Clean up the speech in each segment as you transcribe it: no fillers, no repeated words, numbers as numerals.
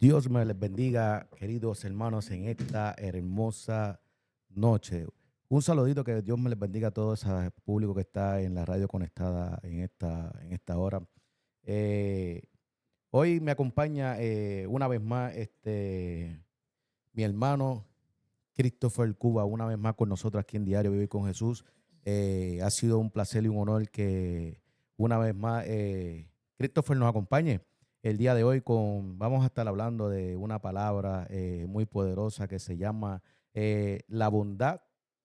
Dios me les bendiga, queridos hermanos, en esta hermosa noche. Un saludito, que Dios me les bendiga a todo ese público que está en la radio conectada en esta hora. Eh, Hoy me acompaña una vez más mi hermano Christopher Cuba, una vez más con nosotros aquí en Diario Vivir con Jesús. Ha sido un placer y un honor que una vez más Christopher nos acompañe el día de hoy. Vamos a estar hablando de una palabra muy poderosa que se llama la bondad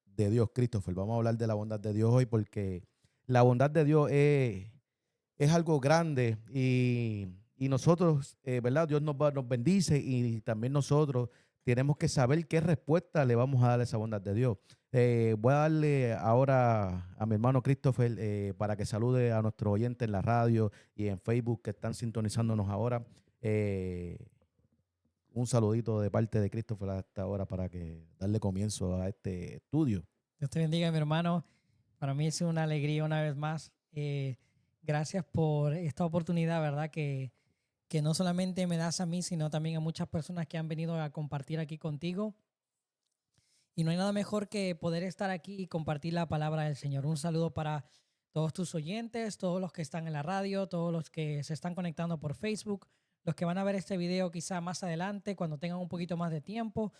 de Dios. Christopher, vamos a hablar de la bondad de Dios hoy, porque la bondad de Dios es algo grande y nosotros, ¿verdad? Dios nos bendice, y también nosotros tenemos que saber qué respuesta le vamos a dar a esa bondad de Dios. Voy a darle ahora a mi hermano Christopher para que salude a nuestros oyentes en la radio y en Facebook que están sintonizándonos ahora. Eh, un saludito de parte de Christopher hasta ahora para que darle comienzo a este estudio. Dios te bendiga, mi hermano. Para mí es una alegría una vez más. Gracias por esta oportunidad, ¿verdad? Que no solamente me das a mí, sino también a muchas personas que han venido a compartir aquí contigo. Y no hay nada mejor que poder estar aquí y compartir la palabra del Señor. Un saludo para todos tus oyentes, todos los que están en la radio, todos los que se están conectando por Facebook, los que van a ver este video quizá más adelante, cuando tengan un poquito más de tiempo.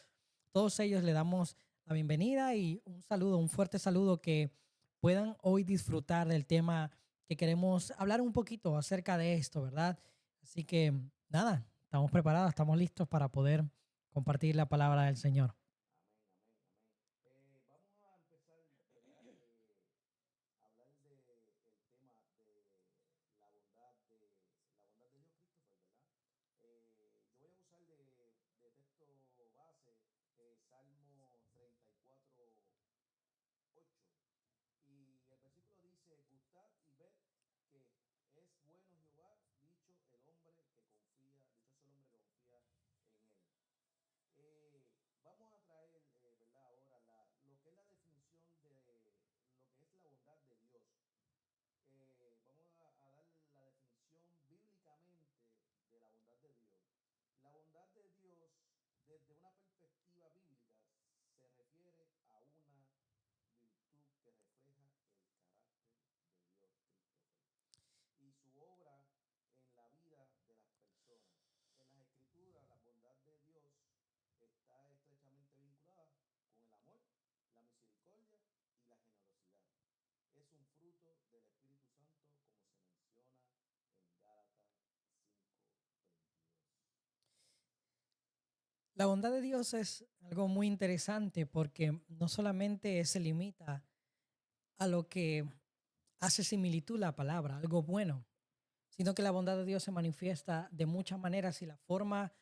Todos ellos le damos la bienvenida y un saludo, un fuerte saludo, que puedan hoy disfrutar del tema que queremos hablar un poquito acerca de esto, ¿verdad? Así que nada, estamos preparados, estamos listos para poder compartir la palabra del Señor. La bondad de Dios es algo muy interesante porque no solamente se limita a lo que hace similitud la palabra, algo bueno, sino que la bondad de Dios se manifiesta de muchas maneras, y la forma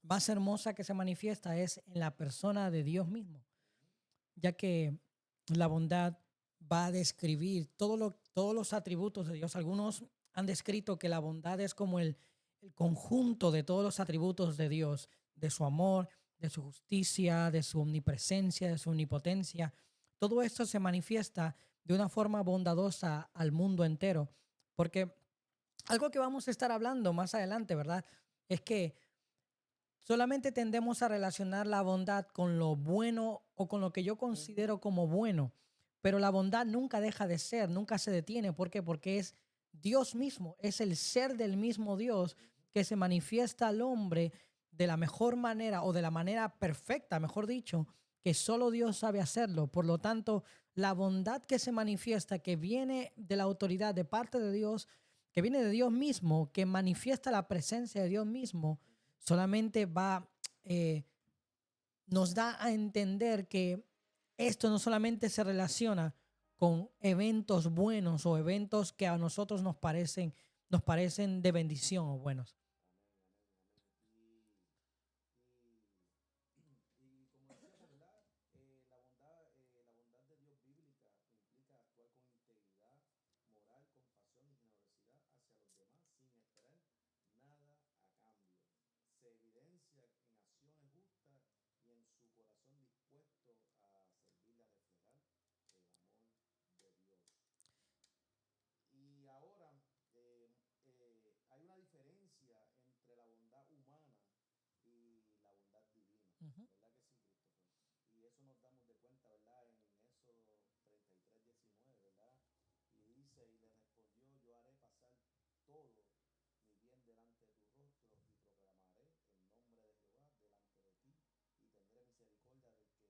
más hermosa que se manifiesta es en la persona de Dios mismo, ya que la bondad va a describir todos los atributos de Dios. Algunos han descrito que la bondad es como el conjunto de todos los atributos de Dios, de su amor, de su justicia, de su omnipresencia, de su omnipotencia. Todo esto se manifiesta de una forma bondadosa al mundo entero, porque algo que vamos a estar hablando más adelante, ¿verdad? Es que solamente tendemos a relacionar la bondad con lo bueno o con lo que yo considero como bueno, pero la bondad nunca deja de ser, nunca se detiene. ¿Por qué? Porque es Dios mismo, es el ser del mismo Dios que se manifiesta al hombre de la mejor manera, o de la manera perfecta, mejor dicho, que solo Dios sabe hacerlo. Por lo tanto, la bondad que se manifiesta, que viene de la autoridad de parte de Dios, que viene de Dios mismo, que manifiesta la presencia de Dios mismo, solamente eh, nos da a entender que esto no solamente se relaciona con eventos buenos o eventos que a nosotros nos parecen de bendición o buenos. Ujú. ¿Verdad que sí, Christopher? Y eso nos damos de cuenta, ¿verdad? En Éxodo 33:19, ¿verdad? Y dice, y le respondió, yo haré pasar todo mi bien delante de tu rostro y proclamaré el nombre de Jehová delante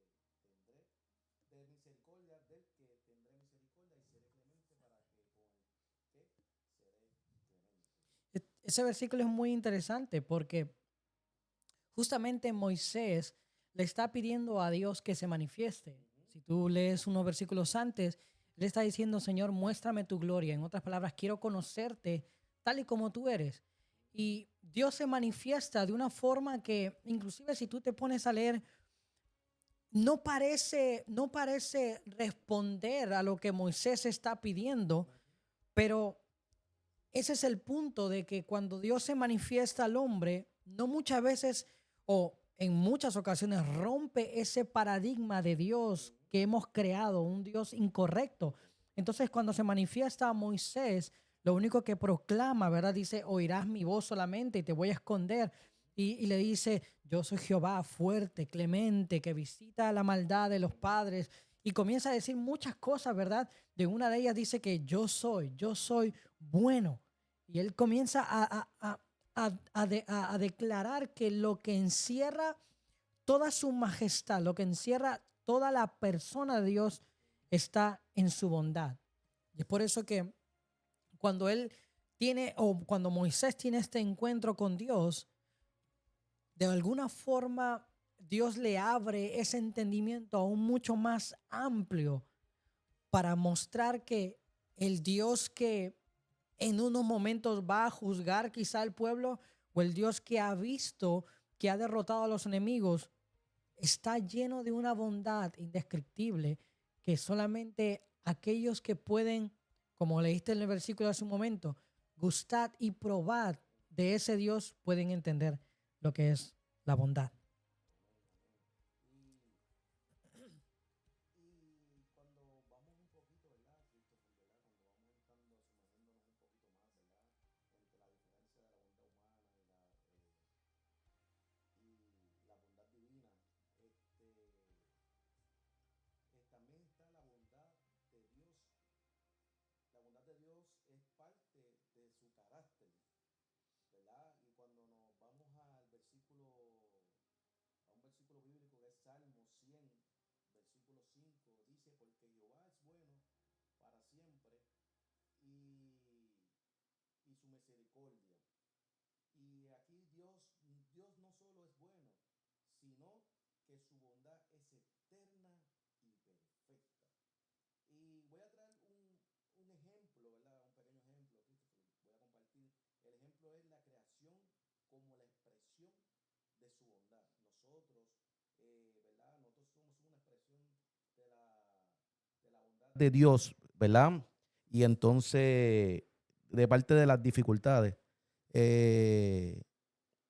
de ti y tendré misericordia del que tendré misericordia y seré clemente para que con el que seré clemente. Ese versículo es muy interesante porque justamente Moisés le está pidiendo a Dios que se manifieste. Ujú. Si tú lees unos versículos antes, le está diciendo, Señor, muéstrame tu gloria. En otras palabras, quiero conocerte tal y como tú eres. Y Dios se manifiesta de una forma que, inclusive si tú te pones a leer, no parece responder a lo que Moisés está pidiendo, pero ese es el punto de que cuando Dios se manifiesta al hombre, no muchas veces o en muchas ocasiones rompe ese paradigma de Dios que hemos creado, un Dios incorrecto. Entonces, cuando se manifiesta a Moisés, lo único que proclama, ¿verdad? Dice, oirás mi voz solamente y te voy a esconder. Y le dice, yo soy Jehová fuerte, clemente, que visita la maldad de los padres. Y comienza a decir muchas cosas, ¿verdad? De una de ellas dice que yo soy bueno. Y él comienza a declarar que lo que encierra toda su majestad, lo que encierra toda la persona de Dios está en su bondad. Y es por eso que cuando él tiene, o cuando Moisés tiene este encuentro con Dios, de alguna forma Dios le abre ese entendimiento aún mucho más amplio para mostrar que el Dios que en unos momentos va a juzgar quizá al pueblo o el Dios que ha visto que ha derrotado a los enemigos está lleno de una bondad indescriptible que solamente aquellos que pueden, como leíste en el versículo hace un momento, gustar y probar de ese Dios pueden entender lo que es la bondad. Y cuando vamos un poquito, ¿verdad, Christopher? ¿Verdad? Cuando vamos entrando, sumergiéndonos un poquito más, ¿verdad? Entre la diferencia de la bondad humana y la bondad divina, este, también está la bondad de Dios. La bondad de Dios es parte de su carácter, ¿verdad? Y cuando nos vamos a un versículo bíblico que es Salmo 100, versículo 5 dice, porque Jehová es bueno para siempre y, y su misericordia. Y aquí Dios no solo es bueno, sino que su bondad es eterna y perfecta. Y voy a traer un ejemplo, ¿verdad? Un pequeño ejemplo, Christopher, voy a compartir. El ejemplo es la creación como la expresión de su bondad. Nosotros, ¿verdad? Nosotros somos una expresión de la bondad de Dios, ¿verdad? Y entonces, de parte de las dificultades, eh,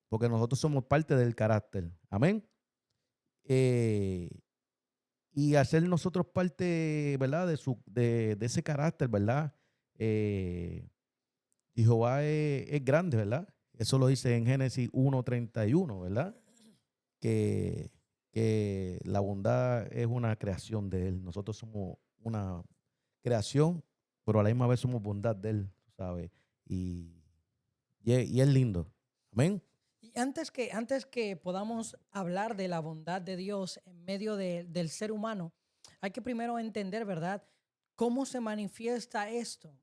porque nosotros somos parte del carácter. Amén. Eh, y hacer nosotros parte, ¿verdad? De ese carácter, ¿verdad? Eh, y Jehová es grande, ¿verdad? Eso lo dice en Génesis 1:31, ¿verdad? Que, que la bondad es una creación de Él. Nosotros somos una creación, pero a la misma vez somos bondad de Él, ¿sabes? Y, y es lindo. Amén. Y antes que podamos hablar de la bondad de Dios en medio del ser humano, hay que primero entender, ¿verdad?, cómo se manifiesta esto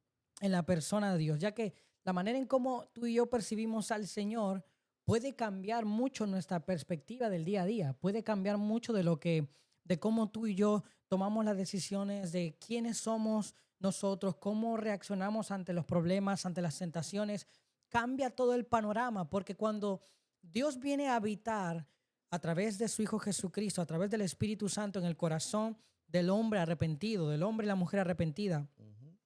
en la persona de Dios, ya que la manera en cómo tú y yo percibimos al Señor puede cambiar mucho nuestra perspectiva del día a día, puede cambiar mucho de cómo tú y yo tomamos las decisiones, de quiénes somos nosotros, cómo reaccionamos ante los problemas, ante las tentaciones. Cambia todo el panorama, porque cuando Dios viene a habitar a través de su Hijo Jesucristo, a través del Espíritu Santo en el corazón del hombre arrepentido, del hombre y la mujer arrepentida, Ujú.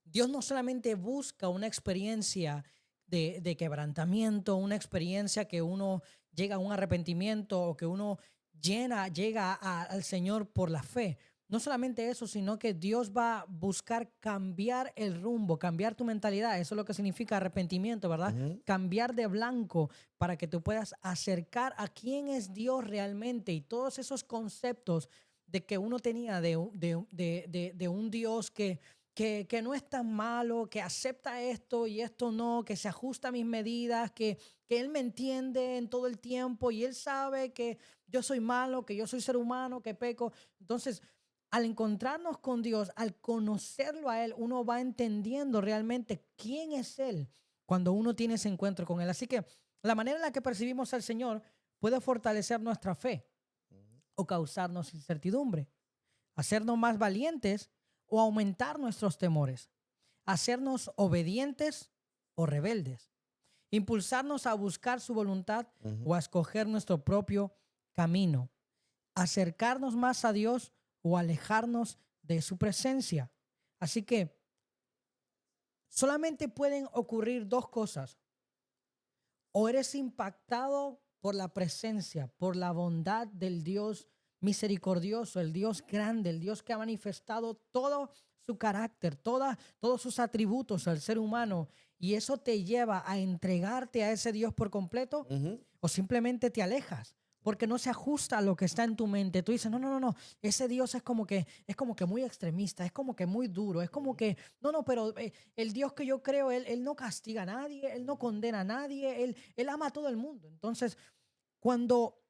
Dios no solamente busca una experiencia de quebrantamiento, una experiencia que uno llega a un arrepentimiento o que uno llega al Señor por la fe. no solamente eso, sino que Dios va a buscar cambiar el rumbo, cambiar tu mentalidad. Eso es lo que significa arrepentimiento, ¿verdad? Ujú. Cambiar de blanco para que tú puedas acercar a quién es Dios realmente y todos esos conceptos de que uno tenía de un Dios que no es tan malo, que acepta esto y esto no, que se ajusta a mis medidas, que Él me entiende en todo el tiempo y Él sabe que yo soy malo, que yo soy ser humano, que peco. Entonces, al encontrarnos con Dios, al conocerlo a Él, uno va entendiendo realmente quién es Él cuando uno tiene ese encuentro con Él. Así que la manera en la que percibimos al Señor puede fortalecer nuestra fe o causarnos incertidumbre, hacernos más valientes o aumentar nuestros temores, hacernos obedientes o rebeldes, impulsarnos a buscar su voluntad Ujú. o a escoger nuestro propio camino, acercarnos más a Dios o alejarnos de su presencia. Así que solamente pueden ocurrir dos cosas. O eres impactado por la presencia, por la bondad del Dios misericordioso, el Dios grande, el Dios que ha manifestado todo su carácter, todos sus atributos al ser humano, y eso te lleva a entregarte a ese Dios por completo, Ujú. o simplemente te alejas porque no se ajusta a lo que está en tu mente. Tú dices, no, no, no, no, ese Dios es como que muy extremista, es como que muy duro, es como que, no, no, pero el Dios que yo creo, él no castiga a nadie, Él no condena a nadie, él ama a todo el mundo. Entonces, cuando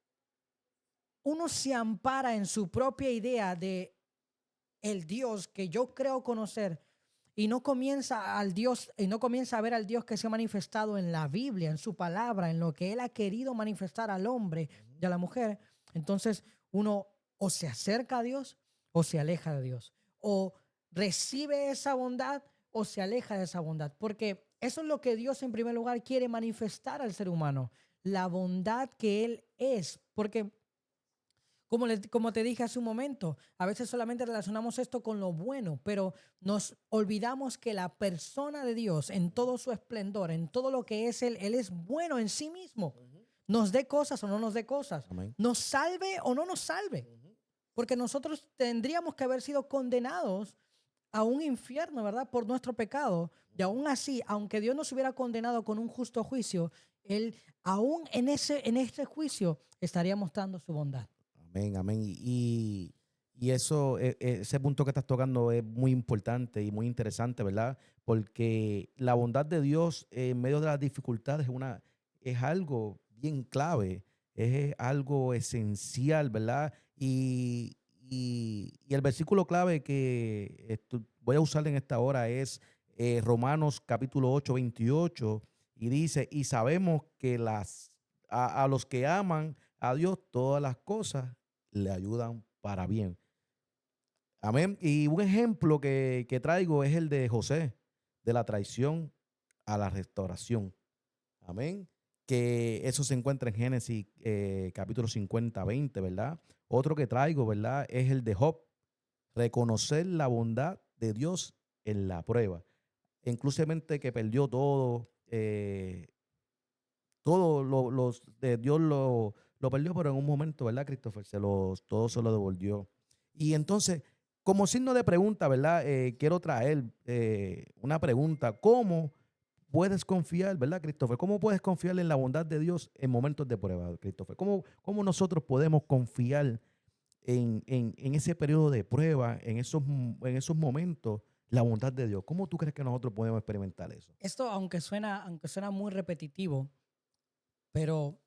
uno se ampara en su propia idea de el Dios que yo creo conocer y no comienza al Dios y no comienza a ver al Dios que se ha manifestado en la Biblia, en su palabra, en lo que Él ha querido manifestar al hombre y a la mujer, entonces uno o se acerca a Dios o se aleja de Dios, o recibe esa bondad o se aleja de esa bondad, porque eso es lo que Dios en primer lugar quiere manifestar al ser humano, la bondad que Él es, porque como te dije hace un momento, a veces solamente relacionamos esto con lo bueno, pero nos olvidamos que la persona de Dios en todo su esplendor, en todo lo que es Él es bueno en sí mismo. Ujú. Nos dé cosas o no nos dé cosas, Amén. nos salve o no nos salve, Ujú. porque nosotros tendríamos que haber sido condenados a un infierno, ¿verdad? Por nuestro pecado. Y aún así, aunque Dios nos hubiera condenado con un justo juicio, Él, aún en ese juicio, estaría mostrando su bondad. Amén, amén. Y eso, ese punto que estás tocando es muy importante y muy interesante, ¿verdad? Porque la bondad de Dios en medio de las dificultades es algo bien clave, es algo esencial, ¿verdad? Y el versículo clave que voy a usar en esta hora es Romanos capítulo 8 28 y dice, y sabemos que a los que aman a Dios todas las cosas le ayudan para bien. Amén. Y un ejemplo que traigo es el de José, de la traición a la restauración. Amén. Que eso se encuentra en Génesis capítulo 50 20, ¿verdad? Otro que traigo, ¿verdad? Es el de Job, reconocer la bondad de Dios en la prueba. Inclusivamente que perdió todo, todo de Dios lo perdió, pero en un momento, ¿verdad, Christopher? Todo se lo devolvió. Y entonces, como signo de pregunta, ¿verdad? Quiero traer una pregunta. ¿Cómo puedes confiar, ¿verdad, Christopher? ¿Cómo puedes confiar en la bondad de Dios en momentos de prueba, Christopher? ¿Cómo nosotros podemos confiar en ese periodo de prueba, en esos momentos, la bondad de Dios? ¿Cómo tú crees que nosotros podemos experimentar eso? Esto, aunque suena muy repetitivo, pero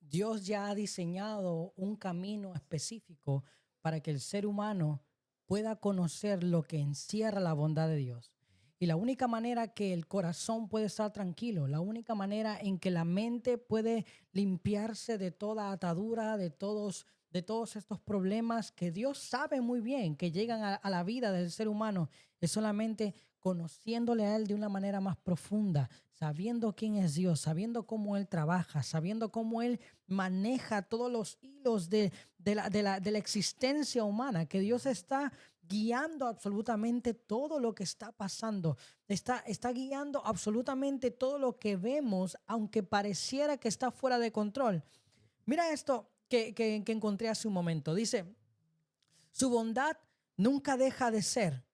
Dios ya ha diseñado un camino específico para que el ser humano pueda conocer lo que encierra la bondad de Dios. Y la única manera que el corazón puede estar tranquilo, la única manera en que la mente puede limpiarse de toda atadura, de todos estos problemas que Dios sabe muy bien que llegan a la vida del ser humano, es solamente conociéndole a Él de una manera más profunda, sabiendo quién es Dios, sabiendo cómo Él trabaja, sabiendo cómo Él maneja todos los hilos de la existencia humana, que Dios está guiando absolutamente todo lo que está pasando, está guiando absolutamente todo lo que vemos, aunque pareciera que está fuera de control. Mira esto que encontré hace un momento. Dice, su bondad nunca deja de ser.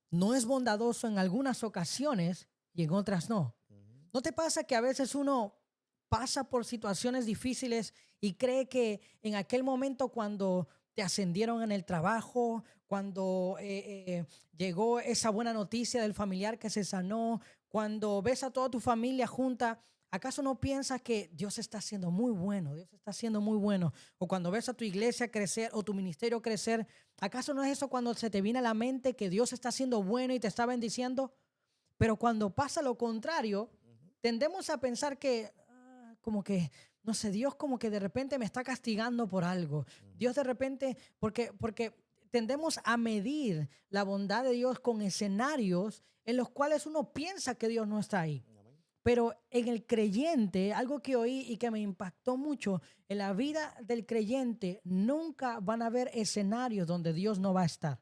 No es bondadoso en algunas ocasiones y en otras no. ¿No te pasa que a veces uno pasa por situaciones difíciles y cree que en aquel momento cuando te ascendieron en el trabajo, cuando llegó esa buena noticia del familiar que se sanó, cuando ves a toda tu familia junta, ¿acaso no piensas que Dios está haciendo muy bueno? Dios está haciendo muy bueno. O cuando ves a tu iglesia crecer o tu ministerio crecer, ¿acaso no es eso cuando se te viene a la mente que Dios está haciendo bueno y te está bendiciendo? Pero cuando pasa lo contrario, tendemos a pensar que, como que, no sé, Dios como que de repente me está castigando por algo. Dios de repente, porque tendemos a medir la bondad de Dios con escenarios en los cuales uno piensa que Dios no está ahí. Pero en el creyente, algo que oí y que me impactó mucho, en la vida del creyente nunca van a haber escenarios donde Dios no va a estar.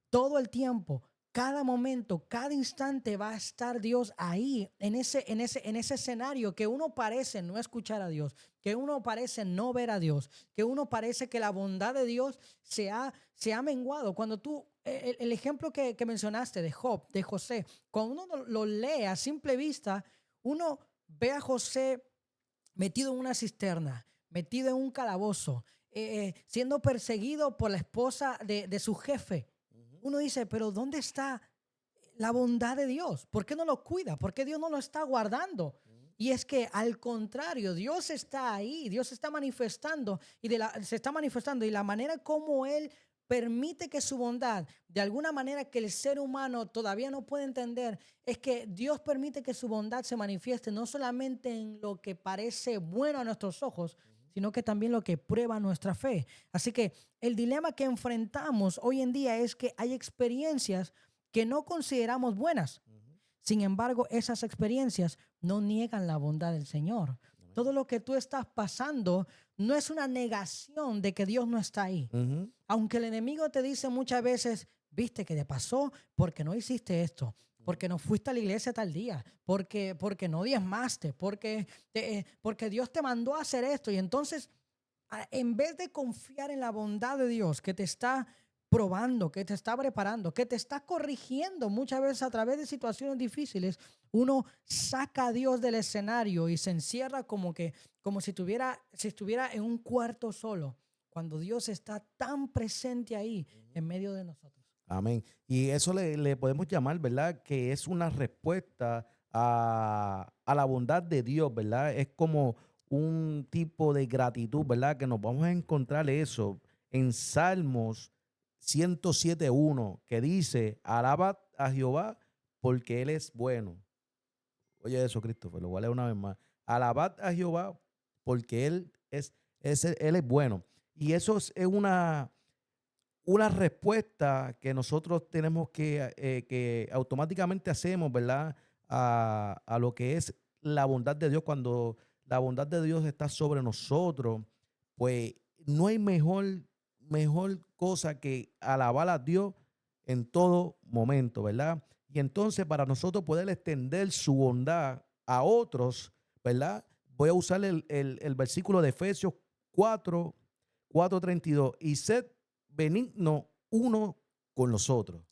Todo el tiempo, cada momento, cada instante va a estar Dios ahí, en ese escenario que uno parece no escuchar a Dios, que uno parece no ver a Dios, que uno parece que la bondad de Dios se ha menguado. Cuando tú, el ejemplo que mencionaste de Job, de José, cuando uno lo lee a simple vista, uno ve a José metido en una cisterna, metido en un calabozo, siendo perseguido por la esposa de su jefe. Uno dice, pero ¿dónde está la bondad de Dios? ¿Por qué no lo cuida? ¿Por qué Dios no lo está guardando? Y es que al contrario, Dios está ahí, Dios está manifestando se está manifestando y la manera como Él permite que su bondad, de alguna manera que el ser humano todavía no puede entender, es que Dios permite que su bondad se manifieste no solamente en lo que parece bueno a nuestros ojos, sino que también lo que prueba nuestra fe. Así que el dilema que enfrentamos hoy en día es que hay experiencias que no consideramos buenas. Sin embargo, esas experiencias no niegan la bondad del Señor. Todo lo que tú estás pasando no es una negación de que Dios no está ahí. Aunque el enemigo te dice muchas veces, viste que te pasó porque no hiciste esto, porque no fuiste a la iglesia tal día, porque no diezmaste, porque Dios te mandó a hacer esto. Y entonces, en vez de confiar en la bondad de Dios que te está probando, que te está preparando, que te está corrigiendo muchas veces a través de situaciones difíciles, uno saca a Dios del escenario y se encierra como si estuviera en un cuarto solo, cuando Dios está tan presente ahí en medio de nosotros. Amén. Y eso le podemos llamar, ¿verdad? Que es una respuesta a la bondad de Dios, ¿verdad? Es como un tipo de gratitud, ¿verdad? Que nos vamos a encontrar eso en Salmos 107:1, que dice, alaba a Jehová porque Él es bueno. Oye eso, Christopher, lo voy a leer una vez más. Alabad a Jehová porque Él es bueno. Y eso es una respuesta que nosotros tenemos que automáticamente hacemos, ¿verdad? A lo que es la bondad de Dios. Cuando la bondad de Dios está sobre nosotros, pues no hay mejor cosa que alabar a Dios en todo momento, ¿verdad? Y entonces para nosotros poder extender su bondad a otros, ¿verdad? Voy a usar el versículo de Efesios 4:32. Y sed benigno uno con los otros.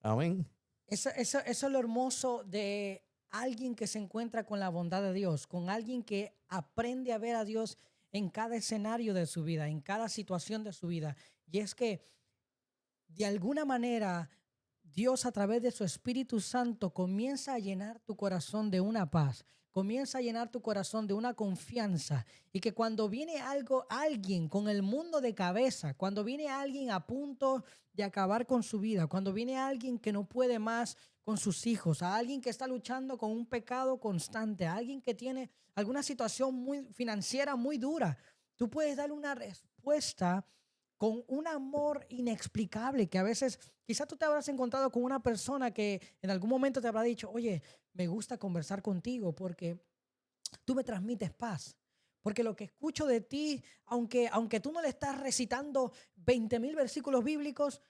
Amén. Eso es lo hermoso de alguien que se encuentra con la bondad de Dios, con alguien que aprende a ver a Dios en cada escenario de su vida, en cada situación de su vida. Y es que de alguna manera Dios a través de su Espíritu Santo comienza a llenar tu corazón de una paz, comienza a llenar tu corazón de una confianza y que cuando viene alguien con el mundo de cabeza, cuando viene alguien a punto de acabar con su vida, cuando viene alguien que no puede más con sus hijos, a alguien que está luchando con un pecado constante, a alguien que tiene alguna situación muy financiera muy dura, tú puedes darle una respuesta con un amor inexplicable que a veces quizás tú te habrás encontrado con una persona que en algún momento te habrá dicho, oye, me gusta conversar contigo porque tú me transmites paz. Porque lo que escucho de ti, aunque tú no le estás recitando 20,000 versículos bíblicos,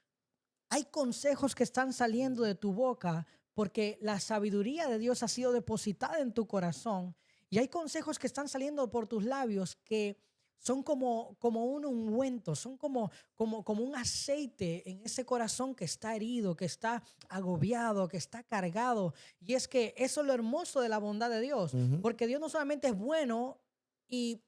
hay consejos que están saliendo de tu boca porque la sabiduría de Dios ha sido depositada en tu corazón y hay consejos que están saliendo por tus labios que son como un ungüento, son como un aceite en ese corazón que está herido, que está agobiado, que está cargado. Y es que eso es lo hermoso de la bondad de Dios, Ujú. porque Dios no solamente es bueno y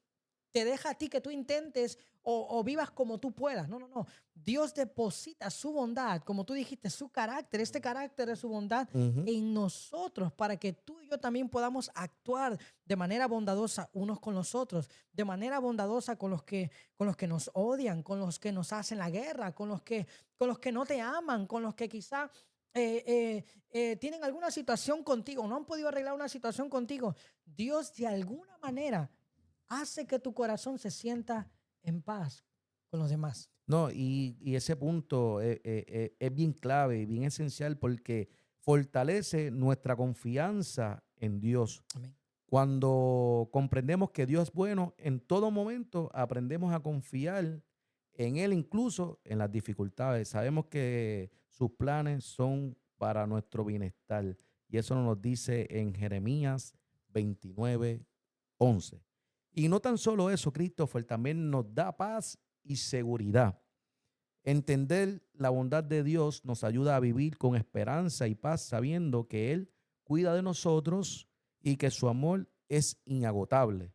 te deja a ti que tú intentes o vivas como tú puedas. No, no, no. Dios deposita su bondad, como tú dijiste, su carácter, este carácter de su bondad Ujú. en nosotros para que tú y yo también podamos actuar de manera bondadosa unos con los otros, de manera bondadosa con los que nos odian, con los que nos hacen la guerra, con los que no te aman, con los que quizá tienen alguna situación contigo, no han podido arreglar una situación contigo. Dios de alguna manera hace que tu corazón se sienta en paz con los demás. No, y ese punto es bien clave y bien esencial porque fortalece nuestra confianza en Dios. Amén. Cuando comprendemos que Dios es bueno, en todo momento aprendemos a confiar en Él, incluso en las dificultades. Sabemos que sus planes son para nuestro bienestar. Y eso nos lo dice en Jeremías 29:11. Y no tan solo eso, Christopher, también nos da paz y seguridad. Entender la bondad de Dios nos ayuda a vivir con esperanza y paz, sabiendo que Él cuida de nosotros y que su amor es inagotable.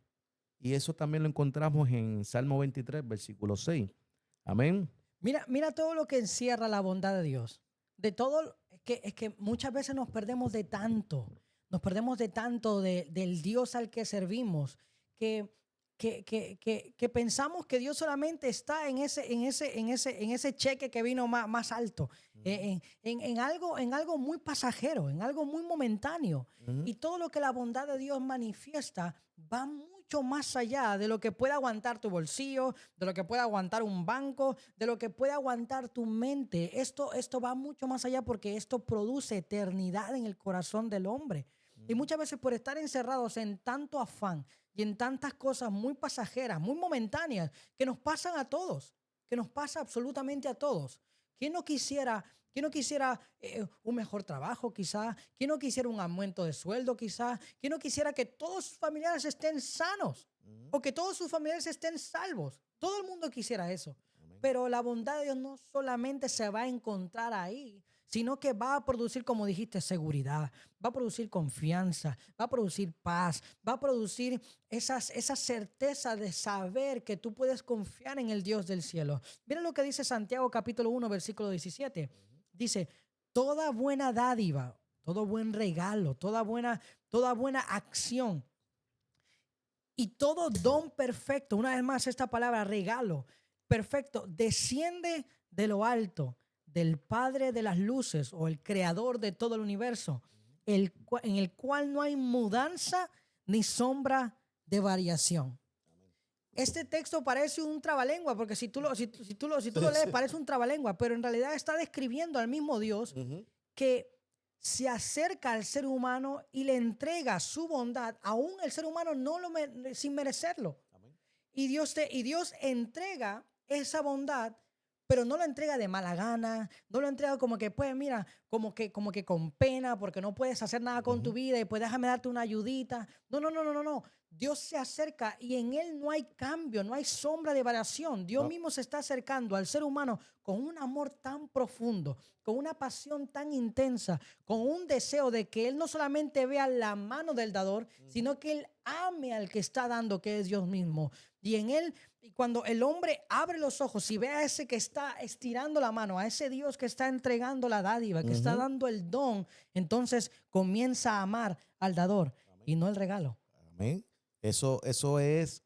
Y eso también lo encontramos en Salmo 23, versículo 6. Amén. Mira todo lo que encierra la bondad de Dios. De todo, es que muchas veces nos perdemos de tanto del Dios al que servimos, que, que pensamos que Dios solamente está en ese cheque que vino más alto, Ujú. en algo muy pasajero, en algo muy momentáneo. Ujú. Y todo lo que la bondad de Dios manifiesta va mucho más allá de lo que pueda aguantar tu bolsillo, de lo que pueda aguantar un banco, de lo que puede aguantar tu mente. Esto va mucho más allá porque esto produce eternidad en el corazón del hombre. Y Ujú. muchas veces por estar encerrados en tanto afán y en tantas cosas muy pasajeras, muy momentáneas, que nos pasan a todos, que nos pasa absolutamente a todos. ¿Quién no quisiera, quién no quisiera un mejor trabajo quizá? ¿Quién no quisiera un aumento de sueldo quizá? ¿Quién no quisiera que todos sus familiares estén sanos? Ujú. O que todos sus familiares estén salvos. Todo el mundo quisiera eso. Amén. Pero la bondad de Dios no solamente se va a encontrar ahí, sino que va a producir, como dijiste, seguridad, va a producir confianza, va a producir paz, va a producir esa certeza de saber que tú puedes confiar en el Dios del cielo. Mira lo que dice Santiago capítulo 1, versículo 17. Dice, toda buena dádiva, todo buen regalo, toda buena acción y todo don perfecto, una vez más esta palabra regalo, perfecto, desciende de lo alto, del Padre de las luces o el creador de todo el universo, en el cual no hay mudanza ni sombra de variación. Este texto parece un trabalengua, porque si tú lo lees parece un trabalengua, pero en realidad está describiendo al mismo Dios Ujú. que se acerca al ser humano y le entrega su bondad, aún el ser humano no sin merecerlo. Amén. Y Dios entrega esa bondad, pero no lo entrega de mala gana, no lo entrega como que, pues, mira, como que con pena, porque no puedes hacer nada con tu Ujú. vida y pues déjame darte una ayudita. No, no, no, no, no, no. Dios se acerca y en Él no hay cambio, no hay sombra de variación. Dios No. mismo se está acercando al ser humano con un amor tan profundo, con una pasión tan intensa, con un deseo de que Él no solamente vea la mano del dador, Ujú. sino que Él ame al que está dando, que es Dios mismo. Y en Él, y cuando el hombre abre los ojos y ve a ese que está estirando la mano, a ese Dios que está entregando la dádiva, que está Ujú. dando el don, entonces comienza a amar al dador Amén. y no el regalo. Amén. Eso es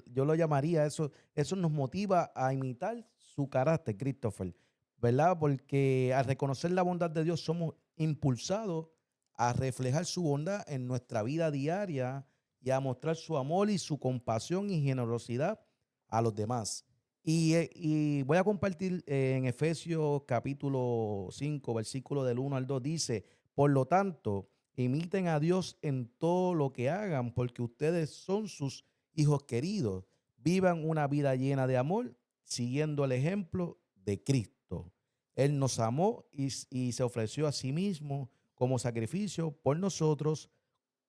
yo lo llamaría, eso nos motiva a imitar su carácter, Christopher, ¿verdad? Porque al reconocer la bondad de Dios somos impulsados a reflejar su bondad en nuestra vida diaria y a mostrar su amor y su compasión y generosidad a los demás. Y voy a compartir en Efesios capítulo 5 versículo del 1 al 2 dice, por lo tanto, imiten a Dios en todo lo que hagan, porque ustedes son sus hijos queridos. Vivan una vida llena de amor, siguiendo el ejemplo de Cristo. Él nos amó y se ofreció a sí mismo como sacrificio por nosotros,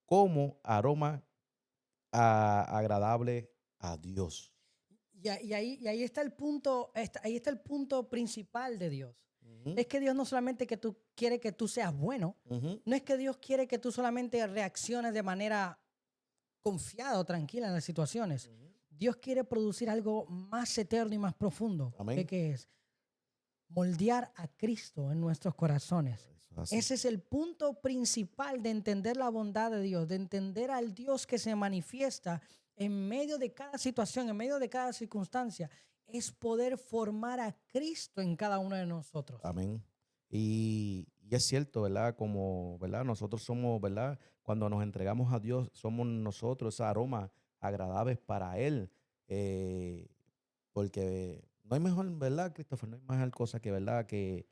como aroma agradable a Dios. Y ahí está el punto, ahí está el punto principal de Dios. Ujú, Es que Dios no solamente quiere que tú seas bueno, ujú, no es que Dios quiere que tú solamente reacciones de manera confiada o tranquila en las situaciones. ujú. Dios quiere producir algo más eterno y más profundo. Amén. ¿Qué es? Moldear a Cristo en nuestros corazones. Eso es así. Ese es el punto principal de entender la bondad de Dios, de entender al Dios que se manifiesta en medio de cada situación, en medio de cada circunstancia. Es poder formar a Cristo en cada uno de nosotros. Amén. Y es cierto, ¿verdad? Como, ¿verdad? Nosotros somos, ¿verdad? Cuando nos entregamos a Dios, somos nosotros ese aroma agradable para Él. eh, Porque no hay mejor, ¿verdad, Christopher? No hay mejor cosa que, ¿verdad? Que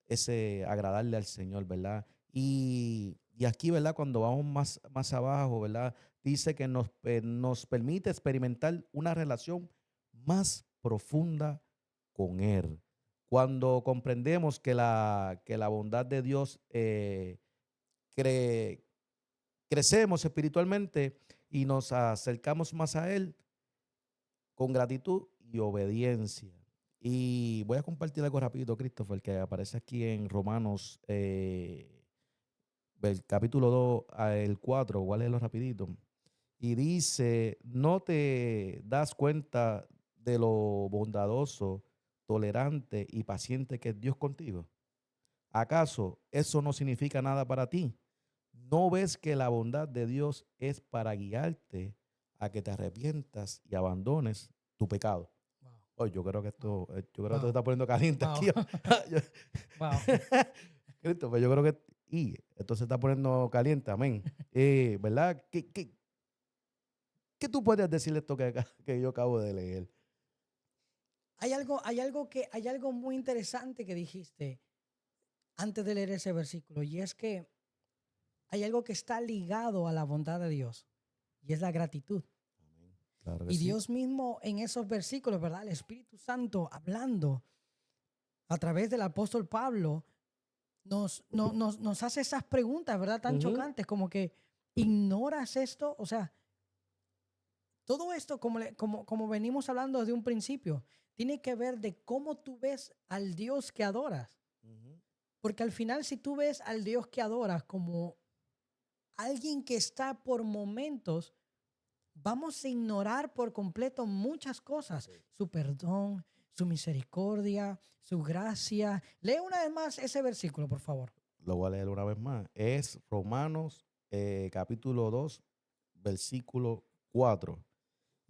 ese agradarle al Señor, ¿verdad? Y aquí, ¿verdad? Cuando vamos más abajo, ¿verdad? Dice que nos permite experimentar una relación más profunda con Él. Cuando comprendemos que la bondad de Dios cre- crecemos espiritualmente y nos acercamos más a Él con gratitud y obediencia. Y voy a compartir algo rapidito, Christopher, que aparece aquí en Romanos, el capítulo 2 el 4, voy a leerlo rapidito. Y dice, ¿no te das cuenta de lo bondadoso, tolerante y paciente que es Dios contigo? ¿Acaso eso no significa nada para ti? ¿No ves que la bondad de Dios es para guiarte a que te arrepientas y abandones tu pecado? Wow, Oye, yo creo que esto, yo creo que esto se wow, está poniendo caliente wow, aquí. Yo- wow. Cristo, pues yo creo que esto se está poniendo caliente, amén. ¿Verdad? ¿Qué tú puedes decirle esto que yo acabo de leer? Hay algo muy interesante que dijiste antes de leer ese versículo, y es que hay algo que está ligado a la bondad de Dios, y es la gratitud. Amén. Claro que Y sí. Dios mismo en esos versículos, ¿verdad? El Espíritu Santo hablando a través del apóstol Pablo nos hace esas preguntas, ¿verdad? Tan Ujú, chocantes como que ignoras esto. O sea, todo esto, como venimos hablando desde un principio, tiene que ver de cómo tú ves al Dios que adoras. ujú, Porque al final, si tú ves al Dios que adoras como alguien que está por momentos, vamos a ignorar por completo muchas cosas. sí. Su perdón, su misericordia, su gracia. Lee una vez más ese versículo, por favor. Lo voy a leer una vez más. Es Romanos capítulo 2, versículo 4.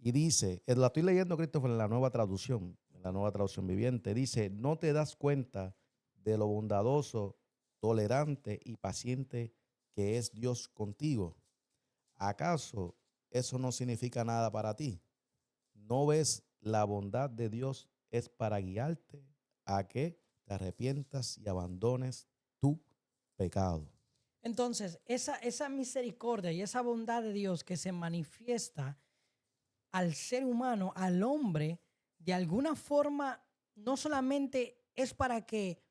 Y dice, la estoy leyendo, Christopher, en la nueva traducción viviente. Dice, no te das cuenta de lo bondadoso, tolerante y paciente que es Dios contigo. ¿Acaso eso no significa nada para ti? ¿No ves la bondad de Dios es para guiarte a que te arrepientas y abandones tu pecado? Entonces, esa misericordia y esa bondad de Dios que se manifiesta al ser humano, al hombre, de alguna forma, no solamente es para que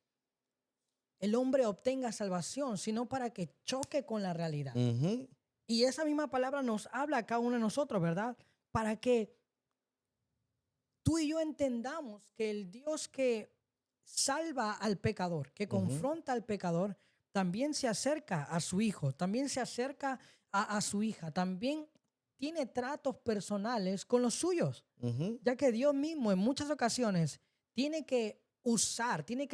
el hombre obtenga salvación, sino para que choque con la realidad. Ujú, Y esa misma palabra nos habla a cada uno de nosotros, ¿verdad? Para que tú y yo entendamos que el Dios que salva al pecador, que ujú, confronta al pecador, también se acerca a su hijo, también se acerca a su hija, también tiene tratos personales con los suyos, ujú, ya que Dios mismo en muchas ocasiones tiene que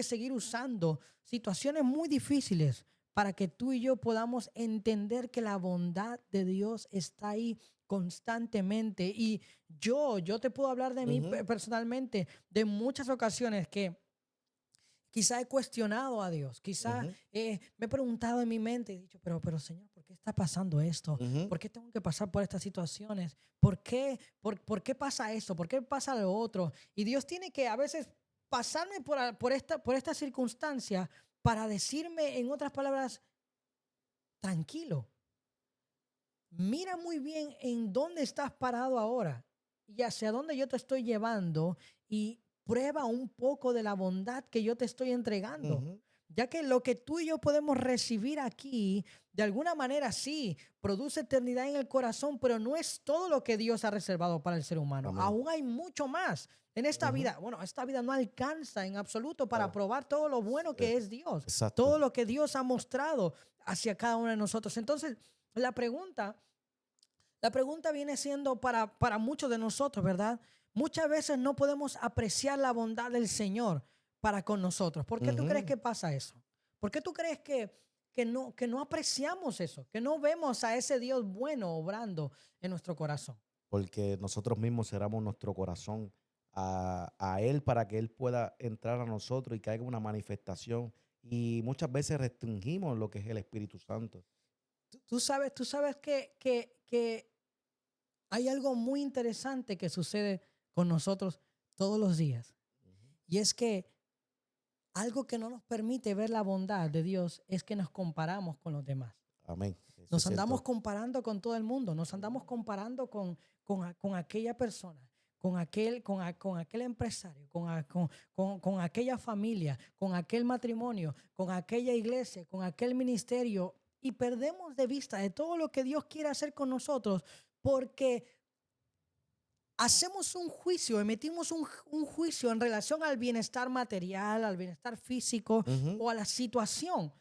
seguir usando situaciones muy difíciles para que tú y yo podamos entender que la bondad de Dios está ahí constantemente. Y yo te puedo hablar de mí ujú, personalmente, de muchas ocasiones que quizá he cuestionado a Dios, quizá ujú, me he preguntado en mi mente y he dicho, pero Señor, ¿por qué está pasando esto? ujú, ¿Por qué tengo que pasar por estas situaciones? ¿Por qué pasa esto? ¿Por qué pasa lo otro? Y Dios tiene que a veces pasarme por esta circunstancia para decirme, en otras palabras, tranquilo, mira muy bien en dónde estás parado ahora y hacia dónde yo te estoy llevando y prueba un poco de la bondad que yo te estoy entregando. ujú. ya que lo que tú y yo podemos recibir aquí, de alguna manera sí, produce eternidad en el corazón, pero no es todo lo que Dios ha reservado para el ser humano. Amén. Aún hay mucho más en esta Ujú. vida. Bueno, esta vida no alcanza en absoluto para Claro. probar todo lo bueno Eh, que es Dios, Exacto. todo lo que Dios ha mostrado hacia cada uno de nosotros. Entonces, la pregunta la pregunta viene siendo para muchos de nosotros, ¿verdad? Muchas veces no podemos apreciar la bondad del Señor para con nosotros. ¿Por qué tú crees Ujú. que pasa eso? ¿Por qué tú crees que no apreciamos eso? Que no vemos a ese Dios bueno obrando en nuestro corazón. Porque nosotros mismos cerramos nuestro corazón a Él para que Él pueda entrar a nosotros y que haya una manifestación. Y muchas veces restringimos lo que es el Espíritu Santo. Tú sabes que hay algo muy interesante que sucede con nosotros todos los días. Ujú. Y es que algo que no nos permite ver la bondad de Dios es que nos comparamos con los demás. Amén. Eso es Nos andamos cierto. comparando con todo el mundo, nos andamos comparando con aquella persona, con aquel empresario, con aquella familia, con aquel matrimonio, con aquella iglesia, con aquel ministerio, y perdemos de vista de todo lo que Dios quiere hacer con nosotros porque hacemos un juicio, emitimos un juicio en relación al bienestar material, al bienestar físico Ujú. o a la situación.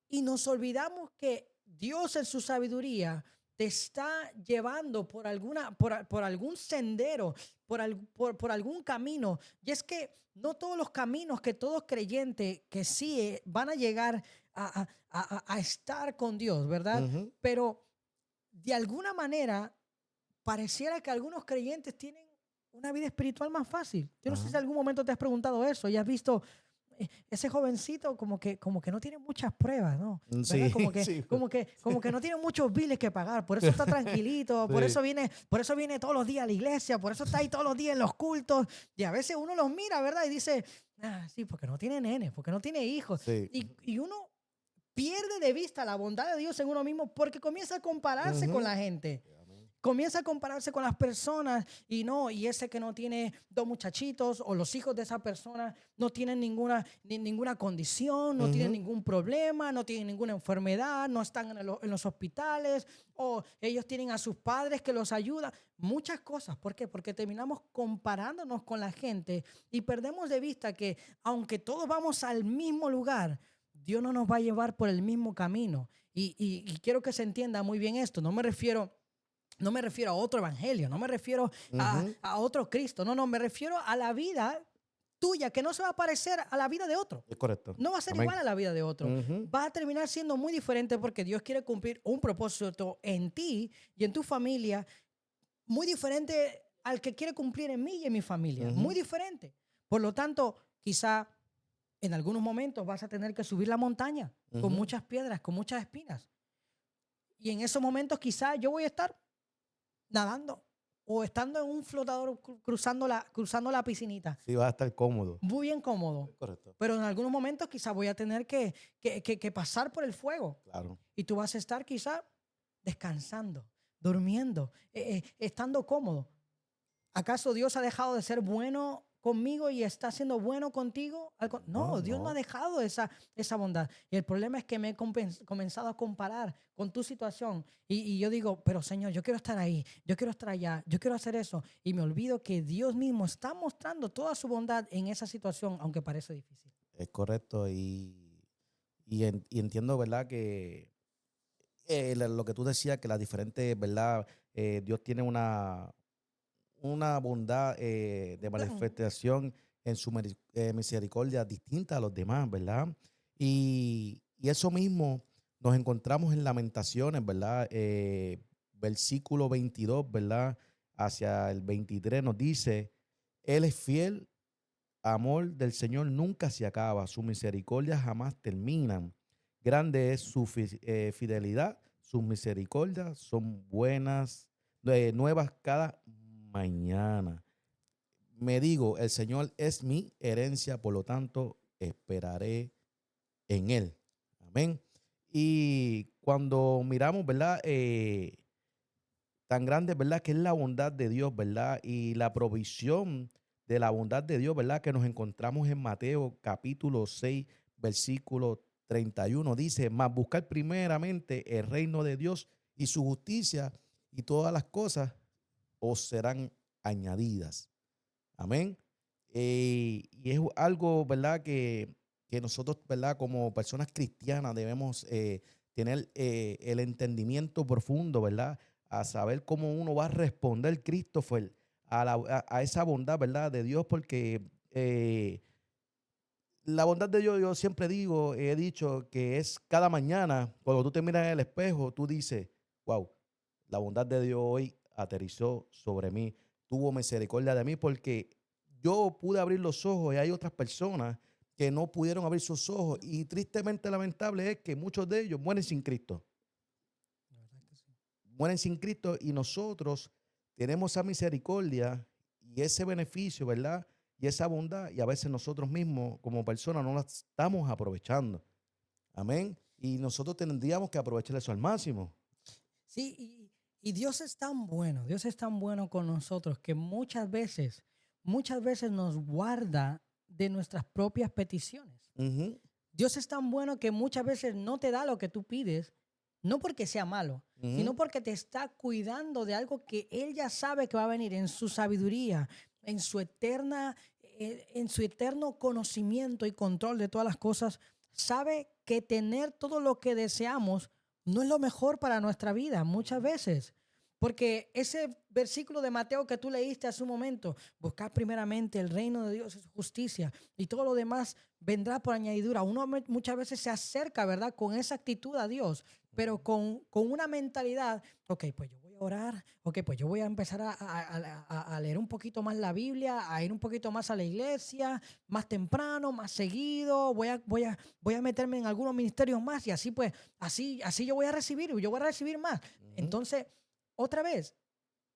Y nos olvidamos que Dios en su sabiduría te está llevando por algún sendero, por algún camino. Y es que no todos los caminos que todo creyente que sí van a llegar a estar con Dios, ¿verdad? Ujú. Pero de alguna manera pareciera que algunos creyentes tienen una vida espiritual más fácil. Yo no sé Ajá. si en algún momento te has preguntado eso y has visto ese jovencito como que no tiene muchas pruebas, ¿no? ¿Verdad? Sí, Como que, sí, como que, como que no tiene muchos biles que pagar, por eso está tranquilito, sí. por eso viene todos los días a la iglesia, por eso está ahí todos los días en los cultos, y a veces uno los mira, ¿verdad? Y dice, sí, porque no tiene nenes, porque no tiene hijos, Sí. y uno pierde de vista la bondad de Dios en uno mismo porque comienza a compararse con Ujú. la gente. Amén. Comienza a compararse con las personas y ese que no tiene dos muchachitos o los hijos de esa persona no tienen ninguna condición, no tienen Ujú. ningún problema, no tienen ninguna enfermedad, no están en los hospitales o ellos tienen a sus padres que los ayudan. Muchas cosas. ¿Por qué? Porque terminamos comparándonos con la gente y perdemos de vista que aunque todos vamos al mismo lugar, Dios no nos va a llevar por el mismo camino. Y quiero que se entienda muy bien esto. No me refiero a otro evangelio, no me refiero Ujú. a otro Cristo, no, me refiero a la vida tuya, que no se va a parecer a la vida de otro. Es correcto. No va a ser Amén. igual a la vida de otro. Ujú. Va a terminar siendo muy diferente porque Dios quiere cumplir un propósito en ti y en tu familia muy diferente al que quiere cumplir en mí y en mi familia. Muy Ujú. diferente. Por lo tanto, quizá en algunos momentos vas a tener que subir la montaña con Ujú. muchas piedras, con muchas espinas. Y en esos momentos quizá yo voy a estar nadando o estando en un flotador cruzando la piscinita. Sí, vas a estar cómodo. Muy bien cómodo. Es correcto. Pero en algunos momentos quizá voy a tener que pasar por el fuego. Claro. Y tú vas a estar quizá descansando, durmiendo, estando cómodo. ¿Acaso Dios ha dejado de ser bueno conmigo y está siendo bueno contigo? No, No, Dios no ha no. dejado esa bondad. Y el problema es que me he comenzado a comparar con tu situación. Y yo digo, pero Señor, yo quiero estar ahí, yo quiero estar allá, yo quiero hacer eso. Y me olvido que Dios mismo está mostrando toda su bondad en esa situación, aunque parece difícil. Es correcto. Y entiendo, ¿verdad? Que lo que tú decías, que las diferentes, ¿verdad? Dios tiene una bondad de manifestación en su misericordia distinta a los demás, ¿verdad? Y eso mismo nos encontramos en Lamentaciones, ¿verdad? Versículo 22, ¿verdad? Hacia el 23 nos dice, Él es fiel, amor del Señor nunca se acaba, su misericordia jamás terminan. Grande es su fidelidad, sus misericordias son buenas, nuevas cada mañana. Me digo, el Señor es mi herencia, por lo tanto, esperaré en Él. Amén. Y cuando miramos, ¿verdad? Tan grande, ¿verdad? Que es la bondad de Dios, ¿verdad? Y la provisión de la bondad de Dios, ¿verdad? Que nos encontramos en Mateo capítulo 6, versículo 31, dice, mas buscar primeramente el reino de Dios y su justicia, y todas las cosas os serán añadidas. Amén. Y es algo, ¿verdad? Que nosotros, ¿verdad? Como personas cristianas debemos tener el entendimiento profundo, ¿verdad? A saber cómo uno va a responder, Christopher, a esa bondad, ¿verdad? De Dios, porque la bondad de Dios, yo siempre digo, he dicho que es cada mañana, cuando tú te miras en el espejo, tú dices, wow, la bondad de Dios hoy aterrizó sobre mí, tuvo misericordia de mí, porque yo pude abrir los ojos y hay otras personas que no pudieron abrir sus ojos y tristemente lamentable es que muchos de ellos mueren sin Cristo, La verdad que sí. mueren sin Cristo y nosotros tenemos esa misericordia y ese beneficio, ¿verdad? Y esa bondad y a veces nosotros mismos como personas no la estamos aprovechando. Amén. Y nosotros tendríamos que aprovechar eso al máximo. Sí, y Dios es tan bueno, Dios es tan bueno con nosotros que muchas veces nos guarda de nuestras propias peticiones. Ujú, Dios es tan bueno que muchas veces no te da lo que tú pides, no porque sea malo, sino ujú, porque te está cuidando de algo que Él ya sabe que va a venir en su sabiduría, en su eterno conocimiento y control de todas las cosas. Sabe que tener todo lo que deseamos no es lo mejor para nuestra vida muchas veces. Porque ese versículo de Mateo que tú leíste hace un momento, buscar primeramente el reino de Dios y su justicia y todo lo demás vendrá por añadidura. Uno muchas veces se acerca, ¿verdad? Con esa actitud a Dios, pero con una mentalidad, ok, pues yo voy a orar, ok, pues yo voy a empezar a leer un poquito más la Biblia, a ir un poquito más a la iglesia, más temprano, más seguido, voy a meterme en algunos ministerios más y así pues, así yo voy a recibir más. ujú, Entonces, otra vez,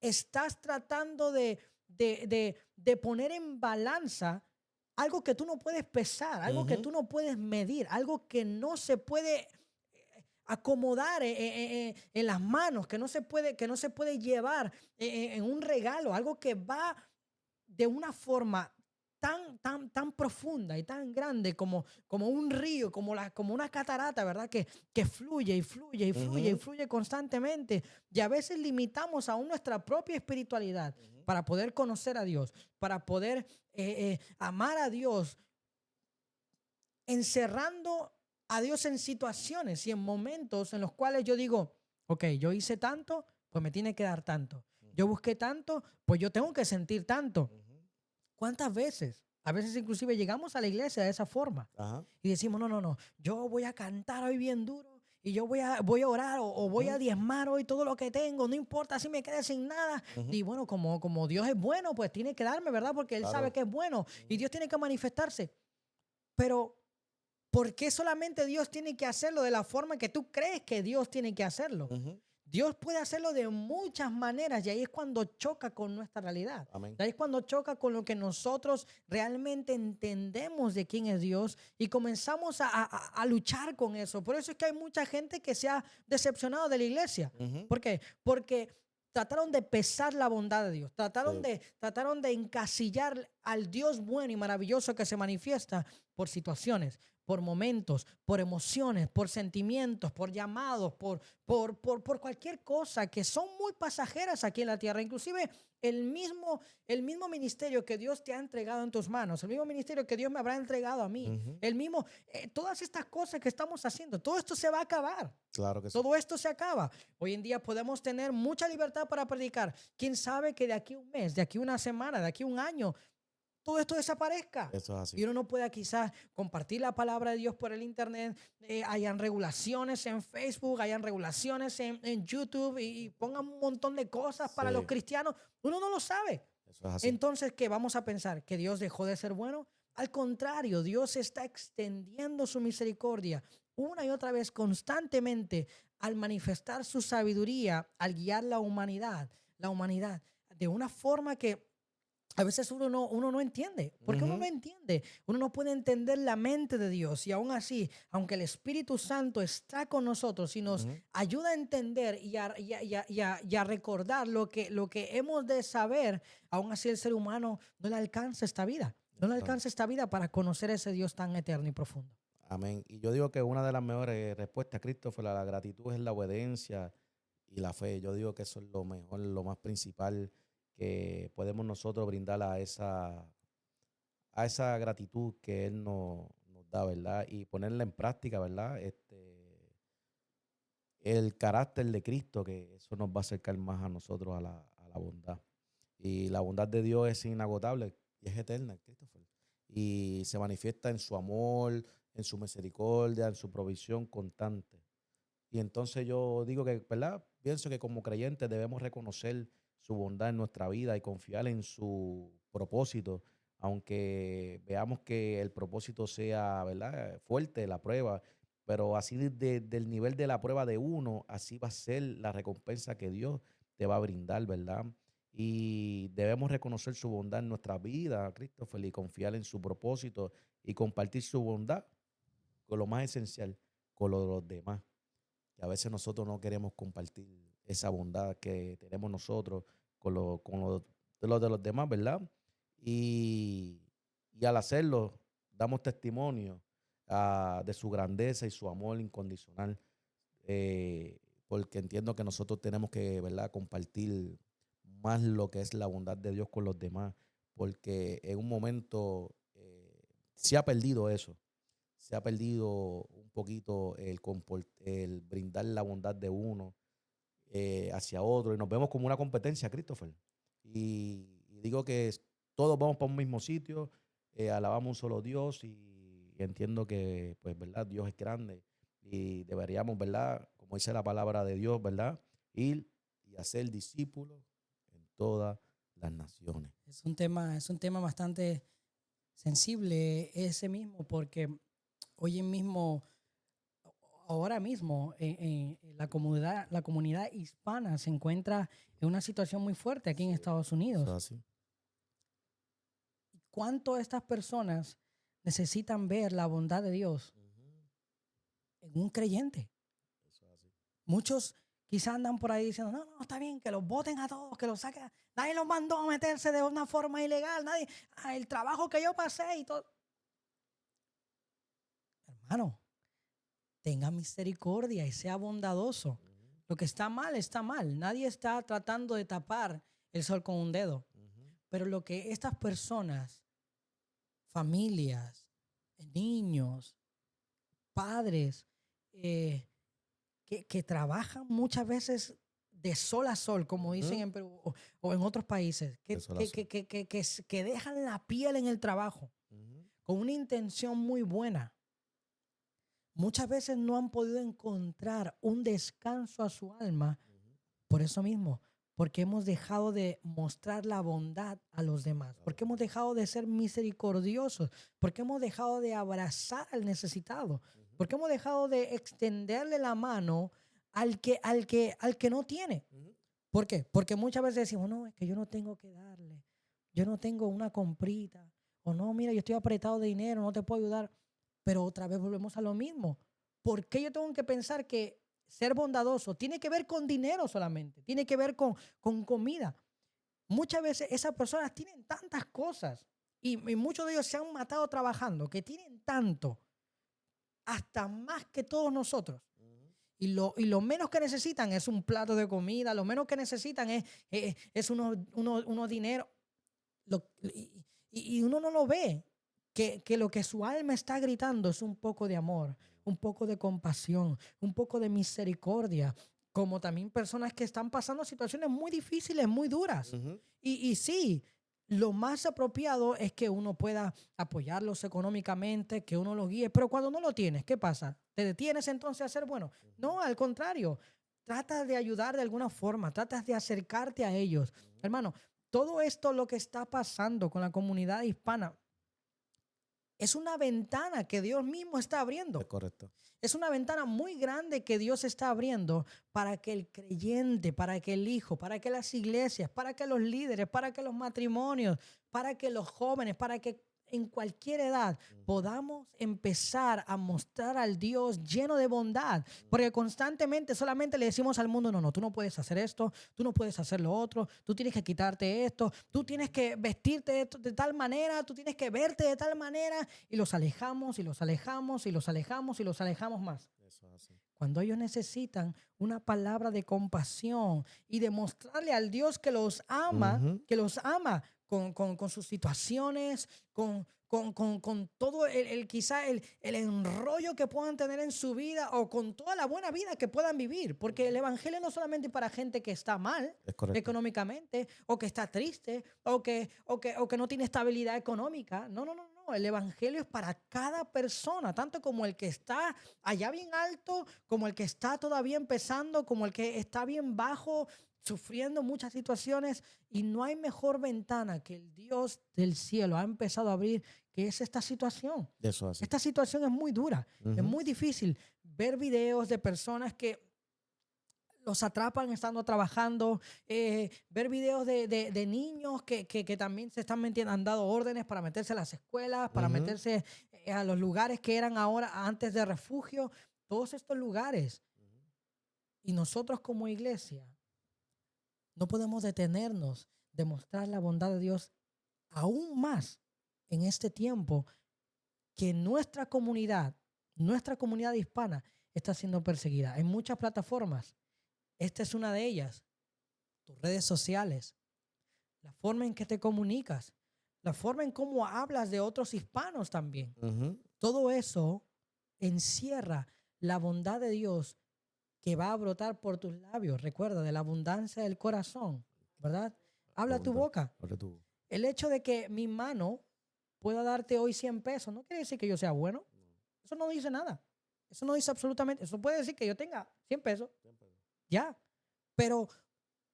estás tratando de poner en balanza algo que tú no puedes pesar, algo que ujú, tú no puedes medir, algo que no se puede acomodar en las manos, que no se puede llevar en un regalo, algo que va de una forma tan profunda y tan grande como un río, como una catarata, ¿verdad? Que fluye y fluye y fluye y ujú, fluye constantemente. Y a veces limitamos aún nuestra propia espiritualidad ujú, para poder conocer a Dios, para poder amar a Dios, encerrando a Dios en situaciones y en momentos en los cuales yo digo, ok, yo hice tanto, pues me tiene que dar tanto. Yo ujú, busqué tanto, pues yo tengo que sentir tanto. ujú. ¿Cuántas veces? A veces inclusive llegamos a la iglesia de esa forma Ajá. y decimos, no, no, no, yo voy a cantar hoy bien duro y yo voy a orar o voy a Ujú, diezmar hoy todo lo que tengo, no importa si me quede sin nada. ujú. Y bueno, como Dios es bueno, pues tiene que darme, ¿verdad? Porque Él sabe Claro. que es bueno y Ujú, Dios tiene que manifestarse. Pero ¿por qué solamente Dios tiene que hacerlo de la forma que tú crees que Dios tiene que hacerlo? ujú. Dios puede hacerlo de muchas maneras y ahí es cuando choca con nuestra realidad. Amén. Ahí es cuando choca con lo que nosotros realmente entendemos de quién es Dios y comenzamos a luchar con eso. Por eso es que hay mucha gente que se ha decepcionado de la iglesia. Ujú. ¿Por qué? Porque trataron de pesar la bondad de Dios, Sí. trataron de encasillar al Dios bueno y maravilloso que se manifiesta por situaciones, por momentos, por emociones, por sentimientos, por llamados, por cualquier cosa que son muy pasajeras aquí en la tierra. Inclusive el mismo ministerio que Dios te ha entregado en tus manos, el mismo ministerio que Dios me habrá entregado a mí, Ujú. todas estas cosas que estamos haciendo, todo esto se va a acabar. Claro que sí. Todo esto se acaba. Hoy en día podemos tener mucha libertad para predicar. ¿Quién sabe que de aquí a un mes, de aquí a una semana, de aquí a un año, todo esto desaparezca? Eso es Y así. uno no pueda quizás compartir la palabra de Dios por el internet, hayan regulaciones en Facebook, hayan regulaciones en YouTube y pongan un montón de cosas para los Sí, cristianos. Uno no lo sabe. eso es así. Entonces, ¿qué vamos a pensar? ¿Que Dios dejó de ser bueno? Al contrario, Dios está extendiendo su misericordia una y otra vez constantemente al manifestar su sabiduría, al guiar la humanidad, de una forma que a veces uno no entiende. Porque uno no Ujú. entiende. Uno no puede entender la mente de Dios. Y aún así, aunque el Espíritu Santo está con nosotros y nos Ujú. ayuda a entender y a recordar lo que hemos de saber, aún así el ser humano no le alcanza esta vida. No le Eso es así. alcanza esta vida para conocer a ese Dios tan eterno y profundo. Amén. Y yo digo que una de las mejores respuestas, Christopher, a la gratitud es la obediencia y la fe. Yo digo que eso es lo mejor, lo más principal que podemos nosotros brindar a esa gratitud que Él nos da, ¿verdad? Y ponerla en práctica, ¿verdad? El carácter de Cristo, que eso nos va a acercar más a nosotros a la bondad. Y la bondad de Dios es inagotable y es eterna, Christopher. Y se manifiesta en su amor, en su misericordia, en su provisión constante. Y entonces yo digo que, ¿verdad? Pienso que como creyentes debemos reconocer su bondad en nuestra vida y confiar en su propósito, aunque veamos que el propósito sea, ¿verdad? Fuerte, la prueba, pero así del nivel de la prueba de uno, así va a ser la recompensa que Dios te va a brindar, ¿verdad? Y debemos reconocer su bondad en nuestra vida, Christopher, y confiar en su propósito y compartir su bondad con lo más esencial, con lo de los demás, que a veces nosotros no queremos compartir esa bondad que tenemos nosotros con lo de los demás, ¿verdad? Y, y al hacerlo, damos testimonio de su grandeza y su amor incondicional, eh, porque entiendo que nosotros tenemos que, ¿verdad?, compartir más lo que es la bondad de Dios con los demás, porque en un momento se ha perdido eso, se ha perdido un poquito el brindar la bondad de uno hacia otro y nos vemos como una competencia, Christopher. Y digo que todos vamos para un mismo sitio, alabamos un solo Dios y entiendo que, pues, ¿verdad? Dios es grande y deberíamos, ¿verdad? Como dice la palabra de Dios, ¿verdad? Ir y hacer discípulos en todas las naciones. Es un tema bastante sensible ese mismo, porque hoy mismo, ahora mismo, la comunidad hispana se encuentra en una situación muy fuerte aquí en Sí, Estados eso Unidos. es así. ¿Cuánto estas personas necesitan ver la bondad de Dios Ujú, en un creyente? eso es así. Muchos quizás andan por ahí diciendo, no, no, está bien, que los voten a todos, que los saquen. Nadie los mandó a meterse de una forma ilegal, nadie, el trabajo que yo pasé y todo. Hermano, tenga misericordia y sea bondadoso. Ujú, Lo que está mal, está mal. Nadie está tratando de tapar el sol con un dedo. ujú, Pero lo que estas personas, familias, niños, padres, eh, que trabajan muchas veces de sol a sol, como dicen ujú, en Perú o en otros países, eso es así. que dejan la piel en el trabajo Ujú, con una intención muy buena, muchas veces no han podido encontrar un descanso a su alma ujú, por eso mismo, porque hemos dejado de mostrar la bondad a los demás, a los porque hemos demás. dejado de ser misericordiosos, porque hemos dejado de abrazar al necesitado, Ujú, porque hemos dejado de extenderle la mano al que no tiene. ujú, ¿Por qué? Porque muchas veces decimos, no, es que yo no tengo que darle, yo no tengo una comprita, o no, mira, yo estoy apretado de dinero, no te puedo ayudar. Pero otra vez volvemos a lo mismo. ¿Por qué yo tengo que pensar que ser bondadoso tiene que ver con dinero solamente? Tiene que ver con comida. Muchas veces esas personas tienen tantas cosas y muchos de ellos se han matado trabajando, que tienen tanto, hasta más que todos nosotros. ujú. Y lo menos que necesitan es un plato de comida, lo menos que necesitan es unos dinero. Y uno no lo ve, que lo que su alma está gritando es un poco de amor, un poco de compasión, un poco de misericordia, como también personas que están pasando situaciones muy difíciles, muy duras. Ujú, Y sí, lo más apropiado es que uno pueda apoyarlos económicamente, que uno los guíe, pero cuando no lo tienes, ¿qué pasa? ¿Te detienes entonces a ser bueno? ujú, No, al contrario, tratas de ayudar de alguna forma, tratas de acercarte a ellos. ujú. Hermano, todo esto, lo que está pasando con la comunidad hispana, es una ventana que Dios mismo está Es abriendo. correcto. Es una ventana muy grande que Dios está abriendo para que el creyente, para que el hijo, para que las iglesias, para que los líderes, para que los matrimonios, para que los jóvenes, para que en cualquier edad, podamos empezar a mostrar al Dios lleno de bondad. Porque constantemente solamente le decimos al mundo, no, tú no puedes hacer esto, tú no puedes hacer lo otro, tú tienes que quitarte esto, tú tienes que vestirte de tal manera, tú tienes que verte de tal manera. Y los alejamos y los alejamos y los alejamos y los alejamos más. Eso es así. Cuando ellos necesitan una palabra de compasión y demostrarle al Dios Ujú. que los ama con sus situaciones, con todo quizá el enrollo que puedan tener en su vida o con toda la buena vida que puedan vivir. Porque el evangelio no es solamente para gente que está mal Es correcto. económicamente o que está triste o que no tiene estabilidad económica. No, no, no, no. El evangelio es para cada persona, tanto como el que está allá bien alto, como el que está todavía empezando, como el que está bien bajo, sufriendo muchas situaciones. Y no hay mejor ventana que el Dios del cielo ha empezado a abrir, que es esta situación. Eso es así. Esta situación es muy dura, es Ujú. muy difícil ver videos de personas que los atrapan estando trabajando, ver videos de niños que también se están metiendo, han dado órdenes para meterse a las escuelas, para Ujú. meterse a los lugares que eran ahora antes de refugio, todos estos lugares. Y nosotros como iglesia no podemos detenernos de mostrar la bondad de Dios aún más en este tiempo que nuestra comunidad hispana está siendo perseguida en muchas plataformas. Esta es una de ellas. Tus redes sociales, la forma en que te comunicas, la forma en cómo hablas de otros hispanos también. Ujú. Todo eso encierra la bondad de Dios que va a brotar por tus labios. Recuerda, de la abundancia del corazón, ¿verdad? Habla tu Abunda- boca. Ahora tú. El hecho de que mi mano pueda darte hoy 100 pesos no quiere decir que yo sea bueno. Eso no dice nada. Eso no dice absolutamente. Eso puede decir que yo tenga 100 pesos. Ya. Pero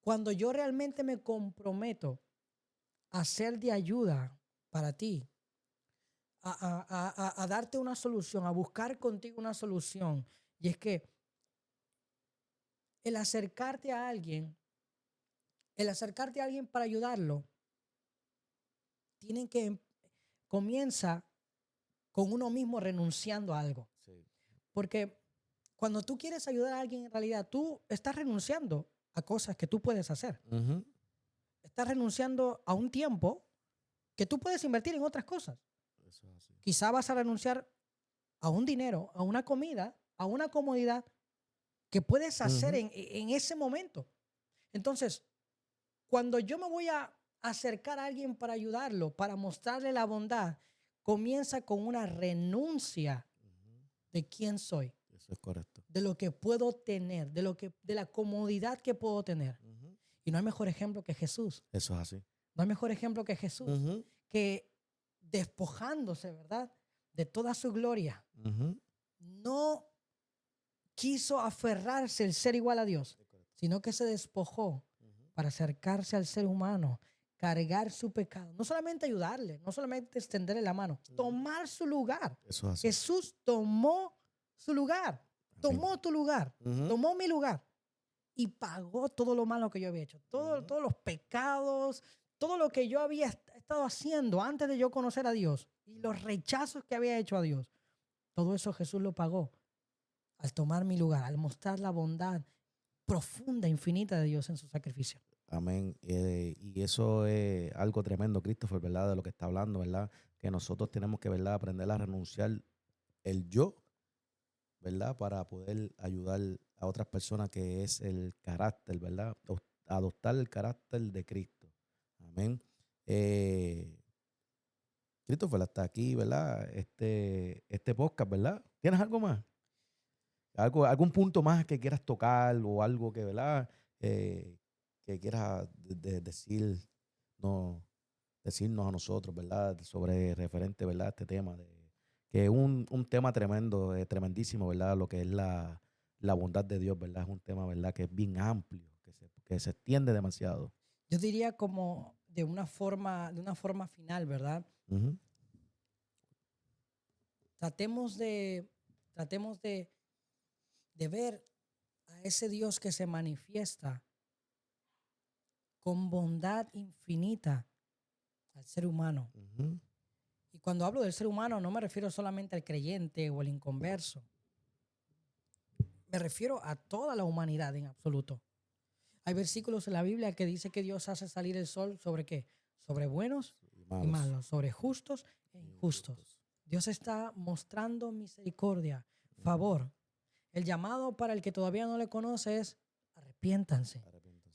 cuando yo realmente me comprometo a ser de ayuda para ti, a darte una solución, a buscar contigo una solución, y es que el acercarte a alguien, el acercarte a alguien para ayudarlo, tienen que comienza con uno mismo renunciando a algo. Sí. Porque cuando tú quieres ayudar a alguien, en realidad tú estás renunciando a cosas que tú puedes hacer. Ujú. Estás renunciando a un tiempo que tú puedes invertir en otras cosas. Eso es así. Quizá vas a renunciar a un dinero, a una comida, a una comodidad que puedes hacer Ujú. en ese momento. Entonces, cuando yo me voy a acercar a alguien para ayudarlo, para mostrarle la bondad, comienza con una renuncia Ujú. de quién soy, Eso es correcto. de lo que puedo tener, de la comodidad que puedo tener. Ujú. Y no hay mejor ejemplo que Jesús. Eso es así. No hay mejor ejemplo que Jesús, Ujú. que despojándose, ¿verdad?, de toda su gloria, Ujú. no quiso aferrarse el ser igual a Dios, sino que se despojó Ujú. para acercarse al ser humano, cargar su pecado, no solamente ayudarle, no solamente extenderle la mano, Ujú. tomar su lugar. Eso es así. Jesús tomó su lugar, Amén. tomó tu lugar, Ujú. tomó mi lugar y pagó todo lo malo que yo había hecho, Ujú. todos los pecados, todo lo que yo había estado haciendo antes de yo conocer a Dios y los rechazos que había hecho a Dios. Todo eso Jesús lo pagó al tomar mi lugar, al mostrar la bondad profunda, infinita de Dios en su sacrificio. Amén. Y eso es algo tremendo, Christopher, ¿verdad? De lo que está hablando, ¿verdad? Que nosotros tenemos que, ¿verdad? Aprender a renunciar el yo, ¿verdad? Para poder ayudar a otras personas, que es el carácter, ¿verdad? Adoptar el carácter de Cristo. Amén. Eh, Christopher, hasta aquí, ¿verdad? Este podcast, ¿verdad? ¿Tienes algo más? ¿Algún punto más que quieras tocar o algo que, ¿verdad? Que quieras decir, no, decirnos a nosotros, ¿verdad? Sobre referente, ¿verdad? Este tema, que es un tema tremendo, tremendísimo, ¿verdad? Lo que es la bondad de Dios, ¿verdad? Es un tema, ¿verdad? Que es bien amplio, que se extiende demasiado. Yo diría como de una forma final, ¿verdad? Ujú. Tratemos de, tratemos de ver a ese Dios que se manifiesta con bondad infinita al ser humano Ujú. y Y cuando hablo del ser humano no me refiero solamente al creyente o al inconverso. Me refiero a toda la humanidad en absoluto. Hay versículos en la Biblia que dice que Dios hace salir el sol ¿sobre qué? Sobre buenos y malos, sobre justos e injustos. Dios está mostrando misericordia, favor. El llamado para el que todavía no le conoce es arrepiéntanse,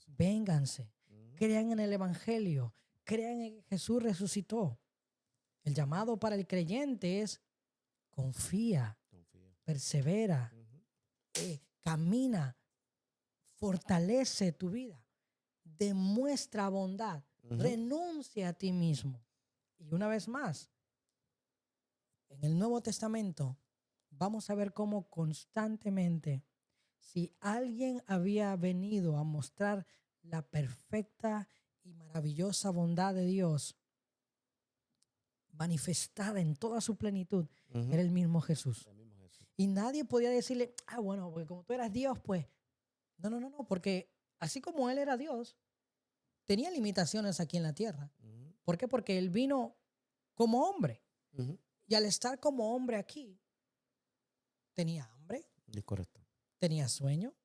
vénganse, crean en el Evangelio, crean en que Jesús resucitó. El llamado para el creyente es confía, persevera, camina, fortalece tu vida, demuestra bondad, renuncia a ti mismo. Y una vez más, en el Nuevo Testamento vamos a ver cómo constantemente, si alguien había venido a mostrar la perfecta y maravillosa bondad de Dios, manifestada en toda su plenitud, era el mismo Jesús. Y nadie podía decirle, bueno, porque como tú eras Dios, pues. No, porque así como Él era Dios, tenía limitaciones aquí en la tierra. ¿Por qué? Porque Él vino como hombre. Y al estar como hombre aquí, tenía hambre. Es correcto. Tenía sueño.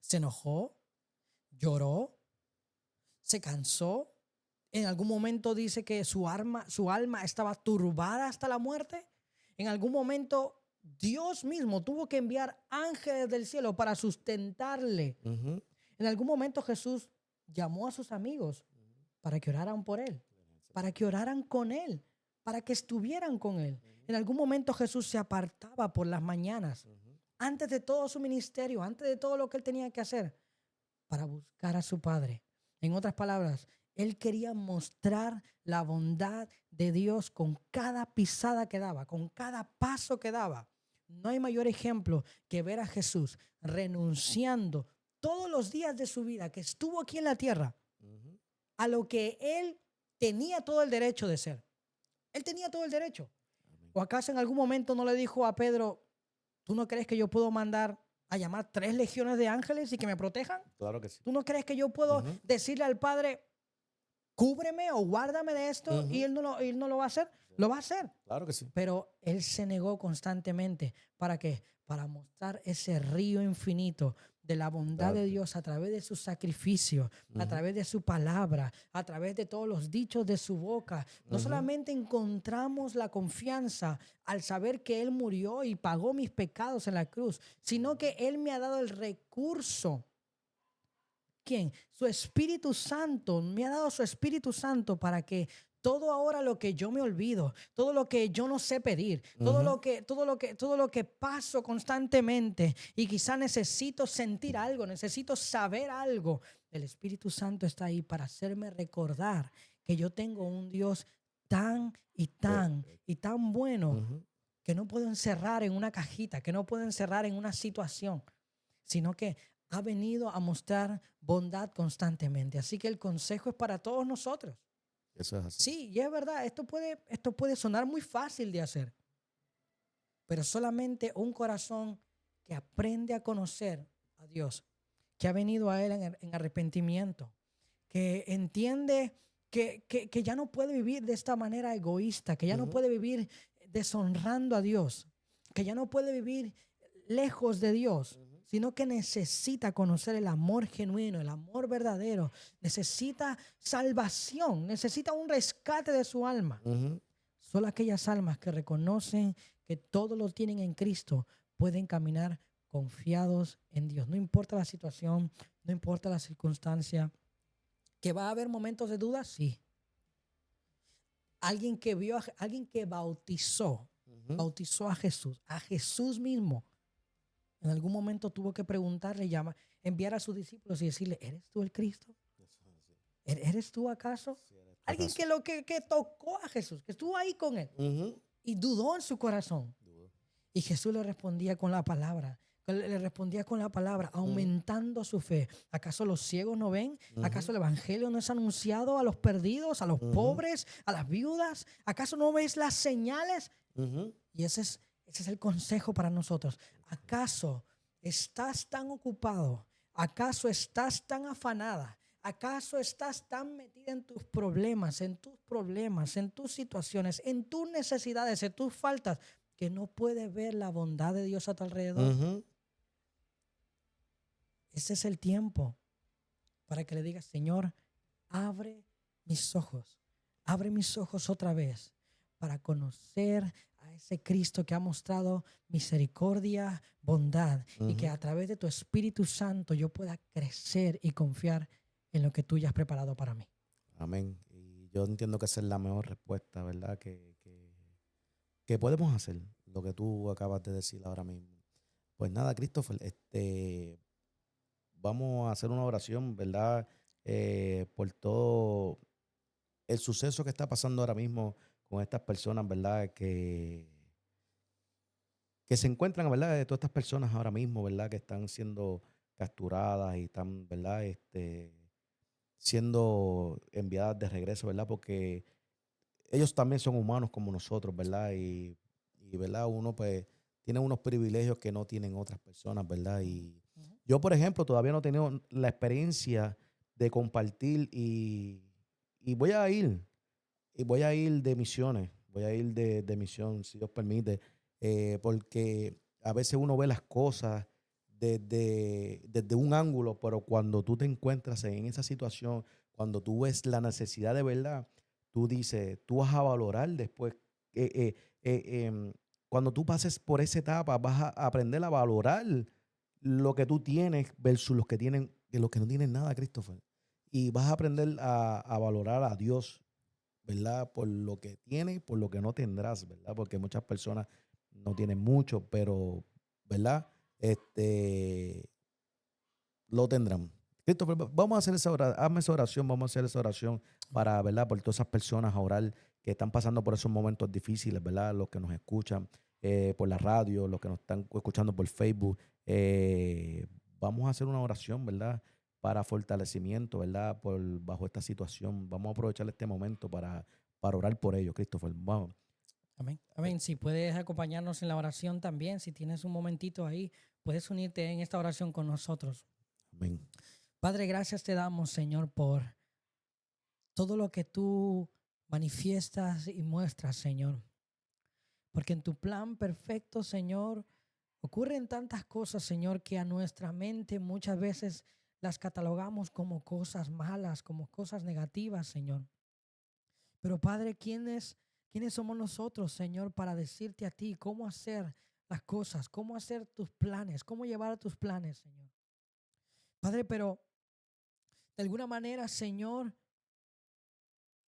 Se enojó. Lloró. Se cansó. En algún momento dice que su alma estaba turbada hasta la muerte. En algún momento Dios mismo tuvo que enviar ángeles del cielo para sustentarle. En algún momento Jesús llamó a sus amigos para que oraran por él, para que oraran con él, para que estuvieran con él. En algún momento Jesús se apartaba por las mañanas, antes de todo su ministerio, antes de todo lo que él tenía que hacer, para buscar a su Padre. En otras palabras, él quería mostrar la bondad de Dios con cada pisada que daba, con cada paso que daba. No hay mayor ejemplo que ver a Jesús renunciando todos los días de su vida que estuvo aquí en la tierra a lo que él tenía todo el derecho de ser. Él tenía todo el derecho. ¿O acaso en algún momento no le dijo a Pedro, ¿tú no crees que yo puedo mandar a llamar 3 legiones de ángeles y que me protejan? Claro que sí. ¿Tú no crees que yo puedo decirle al Padre, cúbreme o guárdame de esto? Y él no lo va a hacer. Lo va a hacer. Claro que sí. Pero él se negó constantemente. ¿Para qué? Para mostrar ese río infinito de la bondad de Dios a través de su sacrificio, a través de su palabra, a través de todos los dichos de su boca. No solamente encontramos la confianza al saber que Él murió y pagó mis pecados en la cruz, sino que Él me ha dado el recurso. ¿Quién? Su Espíritu Santo. Me ha dado su Espíritu Santo para que todo ahora lo que yo me olvido, todo lo que yo no sé pedir, todo lo que paso constantemente y quizá necesito sentir algo, necesito saber algo, el Espíritu Santo está ahí para hacerme recordar que yo tengo un Dios tan y tan y tan bueno que no puedo encerrar en una cajita, que no puedo encerrar en una situación, sino que ha venido a mostrar bondad constantemente. Así que el consejo es para todos nosotros. Eso es así. Sí, y es verdad, esto puede sonar muy fácil de hacer, pero solamente un corazón que aprende a conocer a Dios, que ha venido a Él en arrepentimiento, que entiende que ya no puede vivir de esta manera egoísta, que ya no puede vivir deshonrando a Dios, que ya no puede vivir lejos de Dios, sino que necesita conocer el amor genuino, el amor verdadero, necesita salvación, necesita un rescate de su alma. Solo aquellas almas que reconocen que todo lo tienen en Cristo pueden caminar confiados en Dios. No importa la situación, no importa la circunstancia. ¿Que va a haber momentos de duda? Sí. Alguien que bautizó a Jesús mismo, en algún momento tuvo que preguntarle, enviar a sus discípulos y decirle, ¿eres tú el Cristo? ¿Eres tú acaso? Alguien que tocó a Jesús, que estuvo ahí con él y dudó en su corazón. Y Jesús le respondía con la palabra, aumentando su fe. ¿Acaso los ciegos no ven? ¿Acaso el evangelio no es anunciado a los perdidos, a los pobres, a las viudas? ¿Acaso no ves las señales? Y ese es el consejo para nosotros. ¿Acaso estás tan ocupado? ¿Acaso estás tan afanada? ¿Acaso estás tan metida en tus problemas, en tus situaciones, en tus necesidades, en tus faltas, que no puedes ver la bondad de Dios a tu alrededor? Ujú. Ese es el tiempo para que le digas, Señor, abre abre mis ojos otra vez para conocer a ese Cristo que ha mostrado misericordia, bondad, y que Ujú. a través de tu Espíritu Santo yo pueda crecer y confiar en lo que tú ya has preparado para mí. Amén. Y yo entiendo que esa es la mejor respuesta, ¿verdad? Que podemos hacer, lo que tú acabas de decir ahora mismo. Pues nada, Christopher, vamos a hacer una oración, ¿verdad? Por todo el suceso que está pasando ahora mismo con estas personas, ¿verdad? Que se encuentran, ¿verdad? De todas estas personas ahora mismo, ¿verdad? Que están siendo capturadas y están, ¿verdad? Siendo enviadas de regreso, ¿verdad? Porque ellos también son humanos como nosotros, ¿verdad? ¿Verdad? Uno pues tiene unos privilegios que no tienen otras personas, ¿verdad? Ujú, Y ujú. yo, por ejemplo, todavía no he tenido la experiencia de compartir y voy a ir de misiones, voy a ir de misión, si Dios permite, porque a veces uno ve las cosas desde un ángulo, pero cuando tú te encuentras en esa situación, cuando tú ves la necesidad de verdad, tú dices, tú vas a valorar después, eh, eh, cuando tú pases por esa etapa, vas a aprender a valorar lo que tú tienes versus los que no tienen nada, Christopher. Y vas a aprender a valorar a Dios, ¿verdad? Por lo que tienes y por lo que no tendrás, ¿verdad? Porque muchas personas no tienen mucho, pero, ¿verdad? Este, lo tendrán. Christopher, vamos a hacer hazme esa oración, vamos a hacer esa oración Amén. para, ¿verdad? Por todas esas personas a orar que están pasando por esos momentos difíciles, ¿verdad? Los que nos escuchan por la radio, los que nos están escuchando por Facebook. eh, Vamos a hacer una oración, ¿verdad? Para fortalecimiento, ¿verdad? Bajo esta situación. Vamos a aprovechar este momento para orar por ellos, Christopher. Vamos. Amén. Amén. Si puedes acompañarnos en la oración también, si tienes un momentito ahí, puedes unirte en esta oración con nosotros. Amén. Padre, gracias te damos, Señor, por todo lo que tú manifiestas y muestras, Señor. Porque en tu plan perfecto, Señor, ocurren tantas cosas, Señor, que a nuestra mente muchas veces las catalogamos como cosas malas, como cosas negativas, Señor. Pero Padre, ¿quiénes somos nosotros, Señor, para decirte a ti cómo hacer las cosas, cómo hacer tus planes, cómo llevar tus planes, Señor? Padre, pero de alguna manera, Señor,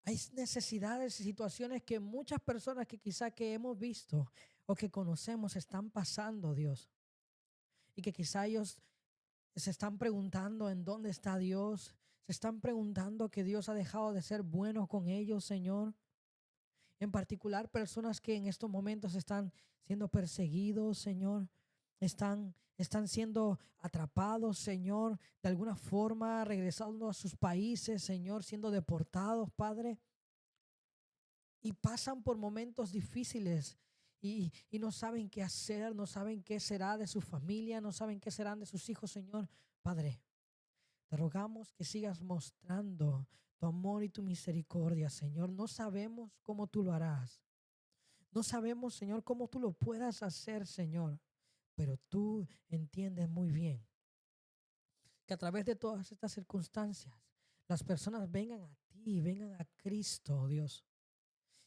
hay necesidades y situaciones que muchas personas que quizá que hemos visto o que conocemos están pasando, Dios. Y que quizá ellos se están preguntando en dónde está Dios. Se están preguntando que Dios ha dejado de ser bueno con ellos, Señor. En particular, personas que en estos momentos están siendo perseguidos, Señor. Están siendo atrapados, Señor, de alguna forma, regresando a sus países, Señor, siendo deportados, Padre. Y pasan por momentos difíciles y no saben qué hacer, no saben qué será de su familia, no saben qué serán de sus hijos, Señor. Padre, te rogamos que sigas mostrando tu amor y tu misericordia, Señor. No sabemos cómo tú lo harás. No sabemos, Señor, cómo tú lo puedas hacer, Señor. Pero tú entiendes muy bien que a través de todas estas circunstancias, las personas vengan a ti, vengan a Cristo, oh Dios.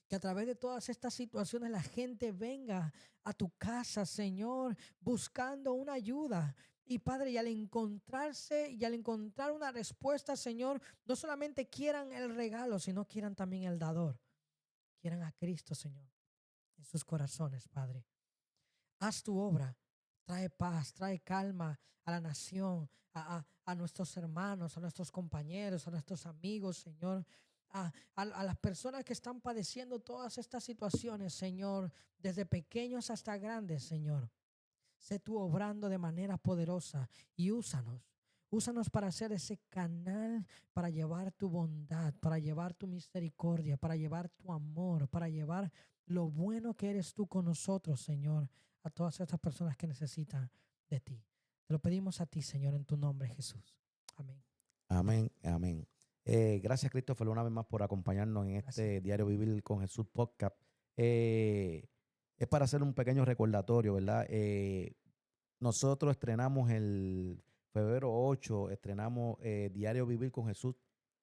Que a través de todas estas situaciones la gente venga a tu casa, Señor, buscando una ayuda. Y Padre, y al encontrarse y al encontrar una respuesta, Señor, no solamente quieran el regalo, sino quieran también el dador. Quieran a Cristo, Señor, en sus corazones, Padre. Haz tu obra. Trae paz, trae calma a la nación, a nuestros hermanos, a nuestros compañeros, a nuestros amigos, Señor. A las personas que están padeciendo todas estas situaciones, Señor, desde pequeños hasta grandes, Señor. Sé tú obrando de manera poderosa y úsanos. Úsanos para ser ese canal, para llevar tu bondad, para llevar tu misericordia, para llevar tu amor, para llevar lo bueno que eres tú con nosotros, Señor, a todas estas personas que necesitan de ti. Te lo pedimos a ti, Señor, en tu nombre, Jesús. Amén. Amén, amén. Gracias, Christopher, una vez más por acompañarnos en Gracias. este Diario Vivir con Jesús podcast. Es para hacer un pequeño recordatorio, ¿verdad? Nosotros estrenamos el febrero 8, estrenamos Diario Vivir con Jesús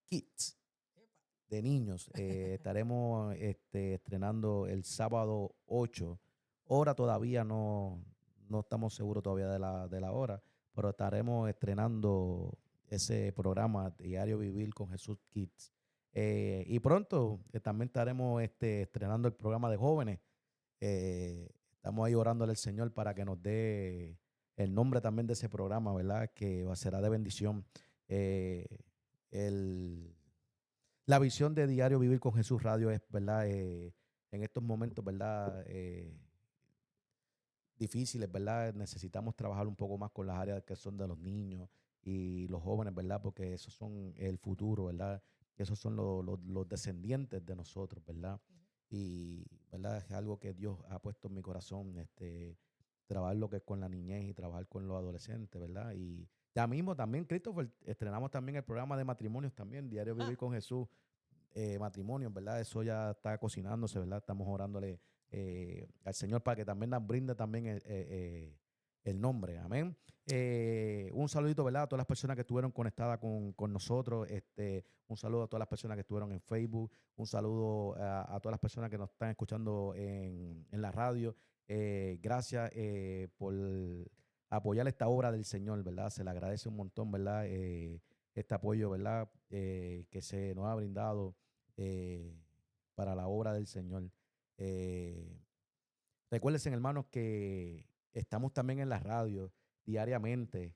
Kids de niños. Estaremos estrenando el sábado 8. Hora todavía no estamos seguros todavía de la hora, pero estaremos estrenando ese programa Diario Vivir con Jesús Kids. Y pronto también estaremos estrenando el programa de jóvenes. Estamos ahí orándole al Señor para que nos dé el nombre también de ese programa, ¿verdad? Que será de bendición. Eh, el, la visión de Diario Vivir con Jesús Radio es, ¿verdad? En estos momentos, ¿verdad? Difíciles, ¿verdad? Necesitamos trabajar un poco más con las áreas que son de los niños y los jóvenes, ¿verdad? Porque esos son el futuro, ¿verdad? Esos son los descendientes de nosotros, ¿verdad? Y, ¿verdad? Es algo que Dios ha puesto en mi corazón, trabajar lo que es con la niñez y trabajar con los adolescentes, ¿verdad? Y ya mismo también, Christopher, estrenamos también el programa de matrimonios también, Diario Vivir con Jesús, matrimonios, ¿verdad? Eso ya está cocinándose, ¿verdad? Estamos orándole al Señor para que también nos brinde también el nombre, amén. Un saludito, ¿verdad? A todas las personas que estuvieron conectadas con nosotros, un saludo a todas las personas que estuvieron en Facebook, un saludo a todas las personas que nos están escuchando en la radio. Gracias por apoyar esta obra del Señor, ¿verdad? Se le agradece un montón, ¿verdad? Este apoyo, ¿verdad? Que se nos ha brindado eh, para la obra del Señor. Eh, Recuérdense, hermanos, que estamos también en la radio diariamente.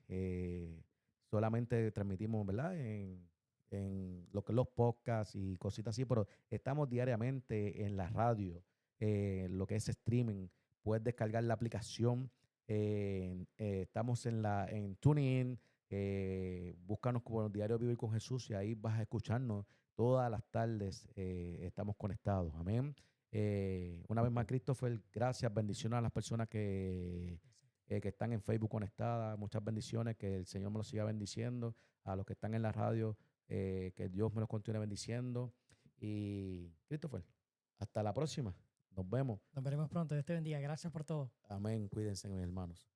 Solamente transmitimos, ¿verdad? En lo que es los podcasts y cositas así, pero estamos diariamente en la radio, lo que es streaming. Puedes descargar la aplicación. Estamos en TuneIn. Búscanos como Diario Vivir con Jesús y ahí vas a escucharnos todas las tardes. Estamos conectados. Amén. Una vez más, Christopher, gracias, bendiciones a las personas que están en Facebook conectadas, muchas bendiciones, que el Señor me los siga bendiciendo, a los que están en la radio, que Dios me los continúe bendiciendo. Y Christopher, hasta la próxima, nos vemos. Nos veremos pronto. Dios te bendiga. Gracias por todo. Amén, cuídense, mis hermanos.